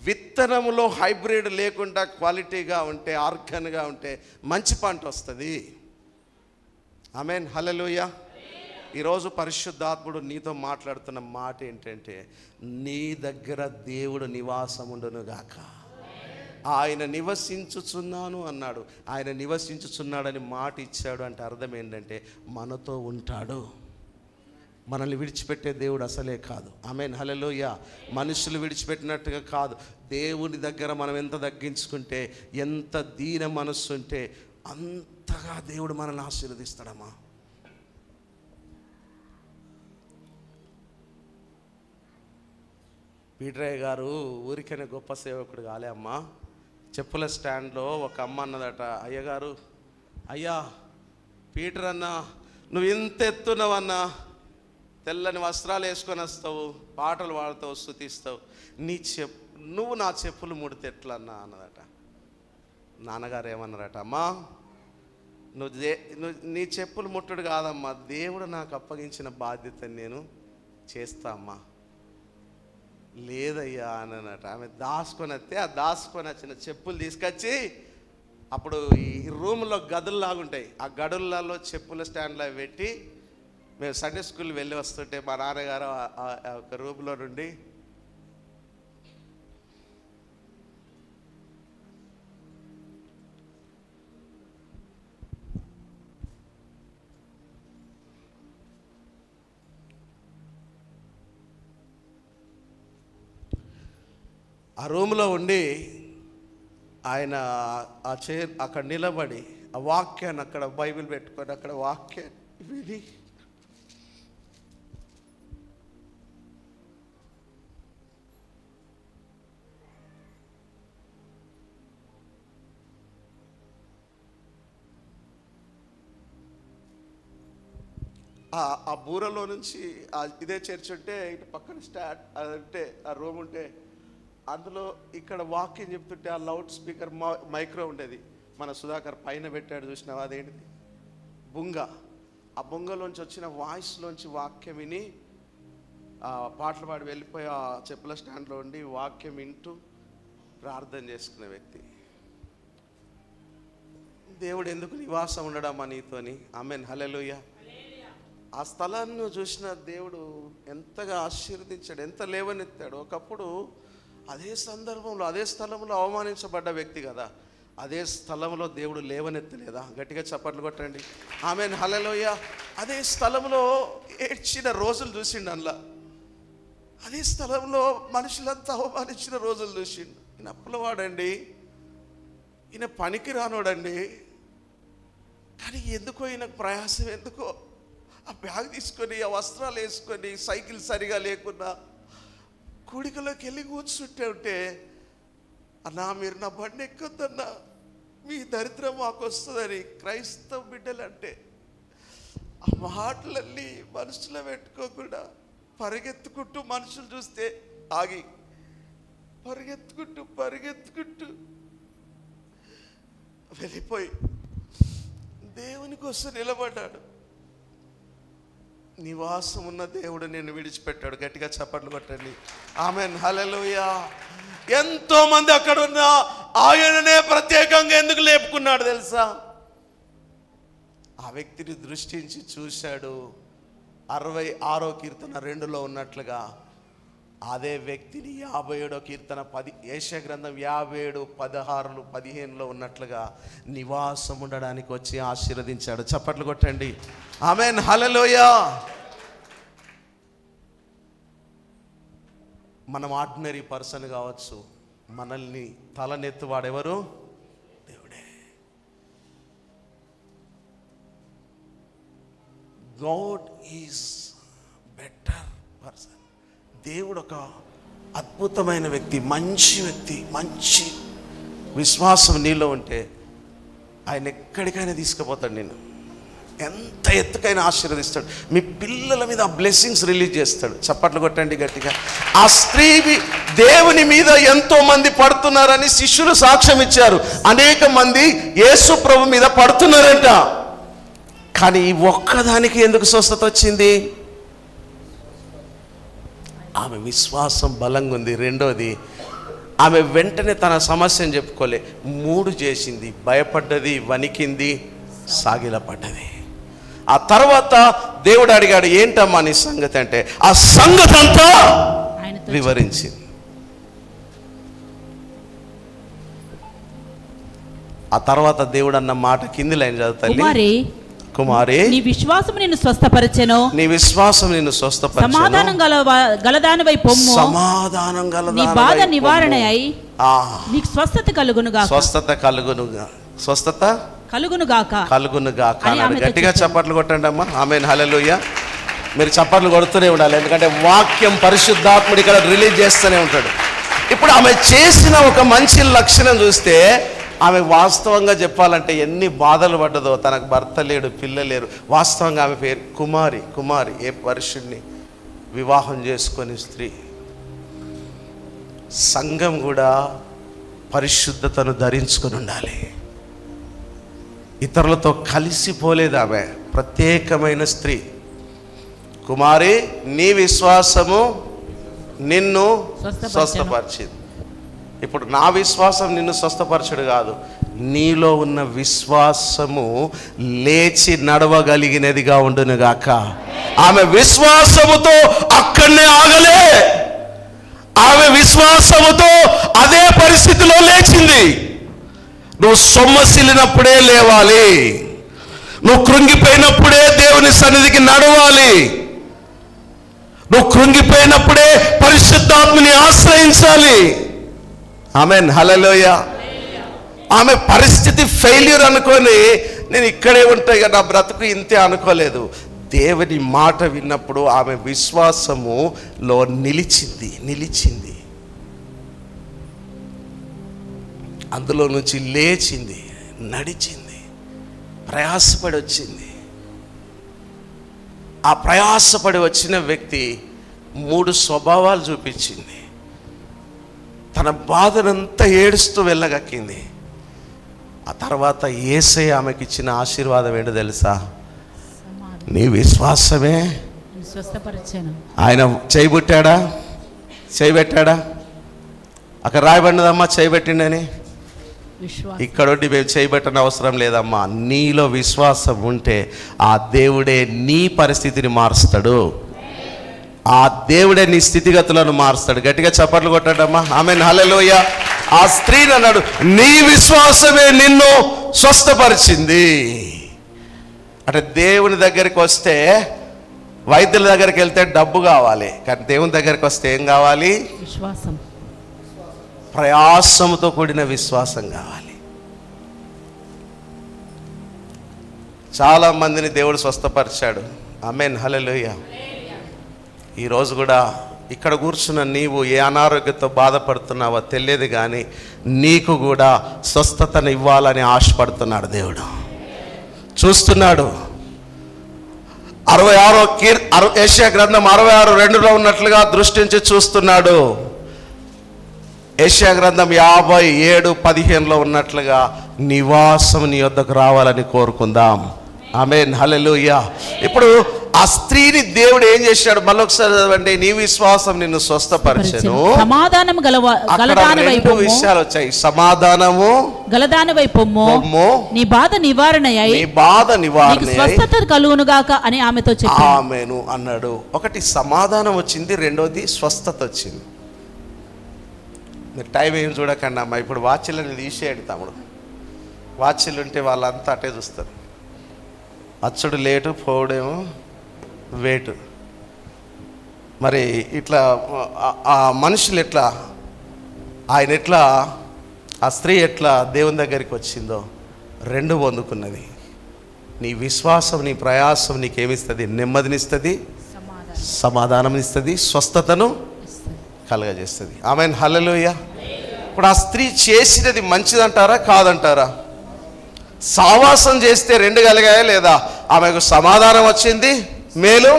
Speaker 1: విత్తనములో హైబ్రిడ్ లేకుండా క్వాలిటీగా ఉంటే, ఆర్గాన్గా ఉంటే మంచి పంట వస్తుంది. ఆమేన్, హల్లెలూయా. ఈరోజు పరిశుద్ధాత్ముడు నీతో మాట్లాడుతున్న మాట ఏంటంటే, నీ దగ్గర దేవుడు నివాసం ఉండునుగాక. ఆయన నివసించుచున్నాను అన్నాడు. ఆయన నివసించుచున్నాడని మాట ఇచ్చాడు అంటే అర్థం ఏంటంటే మనతో ఉంటాడు. మనల్ని విడిచిపెట్టే దేవుడు అసలే కాదు. ఆమేన్, హల్లెలూయా. మనుషులు విడిచిపెట్టినట్టుగా కాదు. దేవుని దగ్గర మనం ఎంత తగ్గించుకుంటే, ఎంత దీన మనస్సు ఉంటే అంతగా దేవుడు మనల్ని ఆశీర్వదిస్తాడమ్మా. పీటరయ్య గారు ఊరికైనా గొప్ప సేవకుడు కాలే అమ్మా. చెప్పుల స్టాండ్లో ఒక అమ్మ అన్నదట, అయ్యగారు, అయ్యా పీటర్ అన్నా, నువ్వు ఇంత ఎత్తున్నావన్నా, తెల్లని వస్త్రాలు వేసుకొని వస్తావు, పాటలు పాడుతావు, స్తుతిస్తావు, నువ్వు నా చెప్పులు ముడితే ఎట్లన్నా అన్నదట. నాన్నగారు ఏమన్నారట, అమ్మా నువ్వు నీ చెప్పులు ముట్టడు కాదమ్మా, దేవుడు నాకు అప్పగించిన బాధ్యతని నేను చేస్తా అమ్మా. లేదయ్యా అన్నట. ఆమె దాచుకొని వస్తే ఆ దాచుకొని వచ్చిన చెప్పులు తీసుకొచ్చి, అప్పుడు ఈ రూమ్లో గదుల్లాగుంటాయి, ఆ గదులలో చెప్పుల స్టాండ్లో పెట్టి, మేము సండే స్కూల్ వెళ్ళి వస్తుంటే మా నాన్నగారు ఒక రూమ్లో నుండి ఆ రూమ్లో ఉండి ఆయన ఆ చైర్ అక్కడ నిలబడి ఆ వాక్యాన్ని అక్కడ బైబిల్ పెట్టుకొని అక్కడ వాక్యాన్ని విని ఆ బూరలో నుంచి ఇదే చర్చ్ ఉంటే ఇటు పక్కన స్టార్ట్ అంటే ఆ రూమ్ ఉంటే అందులో ఇక్కడ వాక్యం చెప్తుంటే ఆ లౌడ్ స్పీకర్ మైక్రో ఉండేది. మన సుధాకర్ పైన పెట్టాడు, చూసినావా? అదేంటిది? బుంగ. ఆ బుంగలోంచి వచ్చిన వాయిస్లోంచి వాక్యం విని పాటలు పాడి వెళ్ళిపోయి ఆ చెప్పుల స్టాండ్లో ఉండి వాక్యం వింటూ ప్రార్థన చేసుకునే వ్యక్తి. దేవుడు ఎందుకు నివాసం ఉండడమ్మా నీతోని? ఆమేన్, హల్లెలూయా. ఆ స్థలాన్ని చూసిన దేవుడు ఎంతగా ఆశీర్వదించాడు, ఎంత లేవనెత్తాడు. ఒకప్పుడు అదే సందర్భంలో అదే స్థలంలో అవమానించబడ్డ వ్యక్తి కదా, అదే స్థలంలో దేవుడు లేవనెత్తలేదా? గట్టిగా చప్పట్లు కొట్టండి. ఆమేన్, హల్లెలూయా. అదే స్థలంలో ఏడ్చిన రోజులు చూసిండు. అందులో అదే స్థలంలో మనుషులంతా అవమానించిన రోజులు చూసిండు. ఈయన అప్పులవాడండి, ఈయన పనికి రానోడండి, కానీ ఎందుకో ఈయనకు ప్రయాసం, ఎందుకో ఆ బ్యాగ్ తీసుకొని ఆ వస్త్రాలు వేసుకొని సైకిల్ సరిగా లేకున్నా కూడికలోకి వెళ్ళి కూర్చుంటే ఉంటే, అన్నా మీరు నా బండి ఎక్కొద్దన్నా, మీ దరిద్రం మాకు వస్తుందని క్రైస్తవ బిడ్డలంటే ఆ మాటలన్నీ మనసులో పెట్టుకోకుండా పరిగెత్తుకుంటూ మనుషులు చూస్తే ఆగి పరిగెత్తుకుంటూ వెళ్ళిపోయి దేవుని కోసం నిలబడ్డాడు. నివాసం ఉన్న దేవుడు నేను విడిచిపెట్టాడు. గట్టిగా చప్పట్లు కొట్టండి. ఆమేన్, హల్లెలూయా. ఎంతో మంది అక్కడ ఉన్న ఆయననే ప్రత్యేకంగా ఎందుకు లేపుకున్నాడు తెలుసా? ఆ వ్యక్తిని దృష్టించి చూశాడు. 66వ కీర్తన 2లో ఉన్నట్లుగా అదే వ్యక్తిని 57వ కీర్తన యెషయా గ్రంథం 57, 16, 15లో ఉన్నట్లుగా నివాసం ఉండడానికి వచ్చి ఆశీర్వదించాడు. చప్పట్లు కొట్టండి. ఆమేన్, హల్లెలూయా. మనం ఆర్డినరీ పర్సన్ కావచ్చు, మనల్ని తలనెత్తువాడెవరు? దేవుడే. God is better person. దేవుడు ఒక అద్భుతమైన వ్యక్తి, మంచి వ్యక్తి. మంచి విశ్వాసం నీలో ఉంటే ఆయన ఎక్కడికైనా తీసుకుపోతాడు. నేను ఎంత ఎత్తుకైనా ఆశీర్వదిస్తాడు. మీ పిల్లల మీద ఆ బ్లెస్సింగ్స్ రిలీజ్ చేస్తాడు. చప్పట్లు కొట్టండి గట్టిగా. ఆ స్త్రీ దేవుని మీద ఎంతో మంది పడుతున్నారని శిష్యులు సాక్ష్యం ఇచ్చారు. అనేక మంది యేసు ప్రభు మీద పడుతున్నారంట. కానీ ఒక్కదానికి ఎందుకు స్వస్థత వచ్చింది? ఆమె విశ్వాసం బలంగా ఉంది. రెండోది, ఆమె వెంటనే తన సమస్యను చెప్పుకోలే, 3 చేసింది. భయపడ్డది, వణికింది, సాగిలపడ్డది. ఆ తర్వాత దేవుడు అడిగాడు, ఏంటమ్మా నీ సంగతి అంటే ఆ సంగతి అంతా వివరించింది. ఆ తర్వాత దేవుడు అన్న మాట కింది లైన్ చదువుతాలి, కుమారి
Speaker 2: నీ విశ్వాసం నిన్ను స్వస్థపరిచెను,
Speaker 1: నీ విశ్వాసం నిన్ను స్వస్థపరిచెను,
Speaker 2: సమాధానం గలదానివై పొమ్ము,
Speaker 1: సమాధానం గలదానివై
Speaker 2: నీ బాధ నివారణ అయి
Speaker 1: నీకు
Speaker 2: స్వస్థత కలుగునుగాక,
Speaker 1: స్వస్థత కలుగునుగా, స్వస్థత
Speaker 2: కలుగునుగాక,
Speaker 1: కలుగునుగాక. గట్టిగా చప్పట్లు కొట్టండి అమ్మా. ఆమేన్, హల్లెలూయా. మీరు చప్పట్లు కొడుతూనే ఉండాలి, ఎందుకంటే వాక్యం పరిశుద్ధాత్ముడు ఇక్కడ రిలీజ్ చేస్తూనే ఉంటాడు. ఇప్పుడు ఆమె చేసిన ఒక మంచి లక్షణం చూస్తే, ఆమె వాస్తవంగా చెప్పాలంటే ఎన్ని బాధలు పడ్డదో. తనకు భర్త లేడు, పిల్లలు లేరు. వాస్తవంగా ఆమె పేరు కుమారి. కుమారి ఏ పరిశుద్ధిని వివాహం చేసుకొని స్త్రీ. సంఘం కూడా పరిశుద్ధతను ధరించుకొని ఉండాలి. ఇతరులతో కలిసిపోలేదు ఆమె, ప్రత్యేకమైన స్త్రీ. కుమారి నీ విశ్వాసము నిన్ను స్వస్థపరిచింది. ఇప్పుడు నా విశ్వాసం నిన్ను స్వస్థపరచడు కాదు, నీలో ఉన్న విశ్వాసము లేచి నడవగలిగినదిగా ఉండునుగాక. ఆమె విశ్వాసముతో అక్కడనే ఆగలే, ఆమె విశ్వాసముతో అదే పరిస్థితిలో లేచింది. నువ్వు సొమ్మసిల్లినప్పుడే లేవాలి, నువ్వు కృంగిపోయినప్పుడే దేవుని సన్నిధికి నడవాలి, నువ్వు కృంగిపోయినప్పుడే పరిశుద్ధాత్మని ఆశ్రయించాలి. ఆమేన్, హల్లెలూయా. ఆమె పరిస్థితి ఫెయిల్యూర్ అనుకొని నేను ఇక్కడే ఉంటాయి కదా, నా బ్రతుకు ఇంతే అనుకోలేదు. దేవుని మాట విన్నప్పుడు ఆమె విశ్వాసములో నిలిచింది, అందులో నుంచి లేచింది, నడిచింది, ప్రయాసపడి వచ్చింది. ఆ ప్రయాసపడి వచ్చిన వ్యక్తి 3 స్వభావాలు చూపించింది. తన బాధనంతా ఏడుస్తూ వెళ్ళగక్కింది. ఆ తర్వాత యేసయ్య ఆమెకి ఇచ్చిన ఆశీర్వాదం ఏంటో తెలుసా? నీ విశ్వాసమే
Speaker 2: స్వస్థపరిచెను.
Speaker 1: ఆయన చేయబెట్టాడా? చేయబెట్టాడా? అక్కడ రాయబడినదమ్మా చేయబెట్టిండని. ఇక్కడొండి మేము చేయబెట్టని అవసరం లేదమ్మా. నీలో విశ్వాసం ఉంటే ఆ దేవుడే నీ పరిస్థితిని మారుస్తాడు, ఆ దేవుడే నీ స్థితిగతులను మారుస్తాడు. గట్టిగా చప్పట్లు కొట్టాడమ్మా. ఆమేన్, హల్లెలూయా. ఆ స్త్రీని అన్నాడు, నీ విశ్వాసమే నిన్ను స్వస్థపరిచింది. అంటే దేవుని దగ్గరికి వస్తే, వైద్యుల దగ్గరికి వెళ్తే డబ్బు కావాలి, కానీ దేవుని దగ్గరికి వస్తే ఏం కావాలి?
Speaker 2: విశ్వాసం.
Speaker 1: ప్రయాసంతో కూడిన విశ్వాసం కావాలి. చాలా మందిని దేవుడు స్వస్థపరిచాడు. ఆమేన్, హల్లెలూయా. ఈరోజు కూడా ఇక్కడ కూర్చున్న నీవు ఏ అనారోగ్యంతో బాధపడుతున్నావో తెలియదు, కానీ నీకు కూడా స్వస్థతను ఇవ్వాలని ఆశపడుతున్నాడు దేవుడు. చూస్తున్నాడు. 66 యెషయా గ్రంథం 66:2 ఉన్నట్లుగా దృష్టించి చూస్తున్నాడు. యెషయా గ్రంథం 57:15 ఉన్నట్లుగా నివాసం నీ వద్దకు రావాలని కోరుకుందాం. ఆమేన్, హల్లెలూయా. ఇప్పుడు ఆ స్త్రీని దేవుడు ఏం చేశాడు? మళ్ళొకసారి చదవండి. నీ విశ్వాసం నిన్ను స్వస్థపరిచెను,
Speaker 2: సమాధానం
Speaker 1: గలదానివై పొమ్ము. విషయాలు వచ్చాయి. సమాధానము
Speaker 2: గలదానివై పొమ్ము, నీ బాధ నివారణ అయి, నీ బాధ నివారణ స్వస్థత కలుగునుగాక అని ఆమెతో చెప్పాడు.
Speaker 1: ఆమేను అన్నాడు. ఒకటి సమాధానం వచ్చింది, రెండోది స్వస్థత వచ్చింది. మీరు టైం ఏం చూడకండి అమ్మా. ఇప్పుడు వాచ్లను తీసేయండి తమ్ముడు. వాచ్లు ఉంటే వాళ్ళంతా అటే చూస్తారు. అచ్చుడు లేటు, పోవడేమో వేటు. మరి ఇట్లా ఆ మనుషులు ఎట్లా, ఆయన ఎట్లా, ఆ స్త్రీ ఎట్లా దేవుని దగ్గరికి వచ్చిందో 2 పొందుకున్నది. నీ విశ్వాసం, నీ ప్రయాసం నీకేమిస్తుంది? నెమ్మదినిస్తుంది, సమాధానం ఇస్తుంది, స్వస్థతను కలగజేస్తుంది. ఆమేన్, హల్లెలూయా. ఇప్పుడు ఆ స్త్రీ చేసినది మంచిదంటారా కాదంటారా? సావాసం చేస్తే 2 కలిగాయా లేదా? ఆమెకు సమాధానం వచ్చింది, మేలు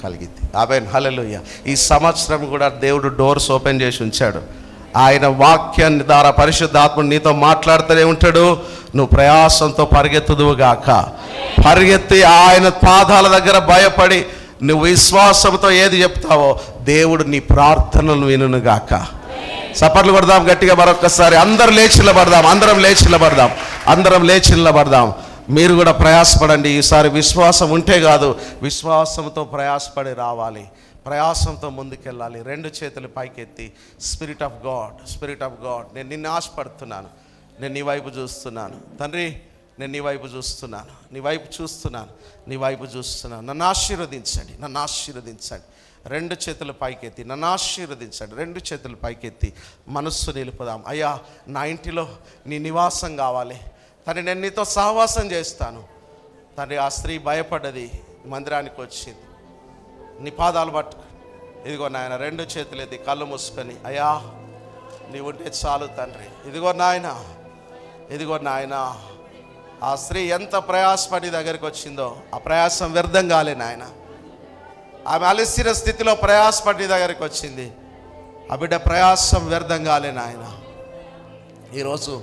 Speaker 1: కలిగింది. ఆమేన్, హల్లెలూయా. ఈ సంవత్సరం కూడా దేవుడు డోర్స్ ఓపెన్ చేసి ఉంచాడు. ఆయన వాక్యాన్ని ద్వారా పరిశుద్ధాత్ముడు నీతో మాట్లాడుతూనే ఉంటాడు. నువ్వు ప్రయాసంతో పరిగెత్తుదువుగాక. పరిగెత్తి ఆయన పాదాల దగ్గర భయపడి నువ్వు విశ్వాసంతో ఏది చెప్తావో దేవుడు నీ ప్రార్థనలు వినుగాక. చప్పట్లు కొడదాం గట్టిగా మరొక్కసారి. అందరం లేచి నిలబడదాం, అందరం లేచి నిలబడదాం, అందరం లేచి నిలబడదాం. మీరు కూడా ప్రయాసపడండి. ఈసారి విశ్వాసం ఉంటే కాదు, విశ్వాసంతో ప్రయాసపడి రావాలి, ప్రయాసంతో ముందుకెళ్ళాలి. రెండు చేతులు పైకెత్తి, spirit of God, spirit of God, నేను నిన్ను ఆశపడుతున్నాను, నేను నీ వైపు చూస్తున్నాను తండ్రి, నేను నీ వైపు చూస్తున్నాను, నీ వైపు చూస్తున్నాను, నీ వైపు చూస్తున్నాను. నన్ను ఆశీర్వదించండి, నన్ను ఆశీర్వదించండి. రెండు చేతులు పైకెత్తి నన్ను ఆశీర్వదించండి. రెండు చేతులు పైకెత్తి మనస్సు నిలుపుదాం. అయ్యా, నా ఇంటిలో నీ నివాసం కావాలి తండ్రి, నేను నీతో సహవాసం చేస్తాను తండ్రి. ఆ స్త్రీ భయపడ్డది, మందిరానికి వచ్చింది, నీ పాదాలు పట్టుకు. ఇదిగో నాయన, రెండు చేతులు ఎత్తి కళ్ళు మూసుకొని, అయ్యా నీవు ఉంటే చాలు తండ్రి. ఇదిగో నాయన, ఇదిగో నాయన. ఆ స్త్రీ ఎంత ప్రయాసపడి దగ్గరికి వచ్చిందో ఆ ప్రయాసం వ్యర్థం కాలే నాయన. ఆమె అలసిన స్థితిలో ప్రయాసపడి దగ్గరికి వచ్చింది, ఆ బిడ్డ ప్రయాసం వ్యర్థం కాలే నాయన. ఈరోజు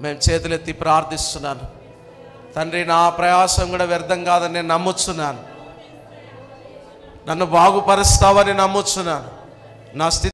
Speaker 1: మేము చేతులెత్తి ప్రార్థిస్తున్నాను తండ్రి, నా ప్రయాసం కూడా వ్యర్థం కాదని నేను నమ్ముచున్నాను, నన్ను బాగుపరుస్తావని నమ్ముచున్నాను. నా స్థితి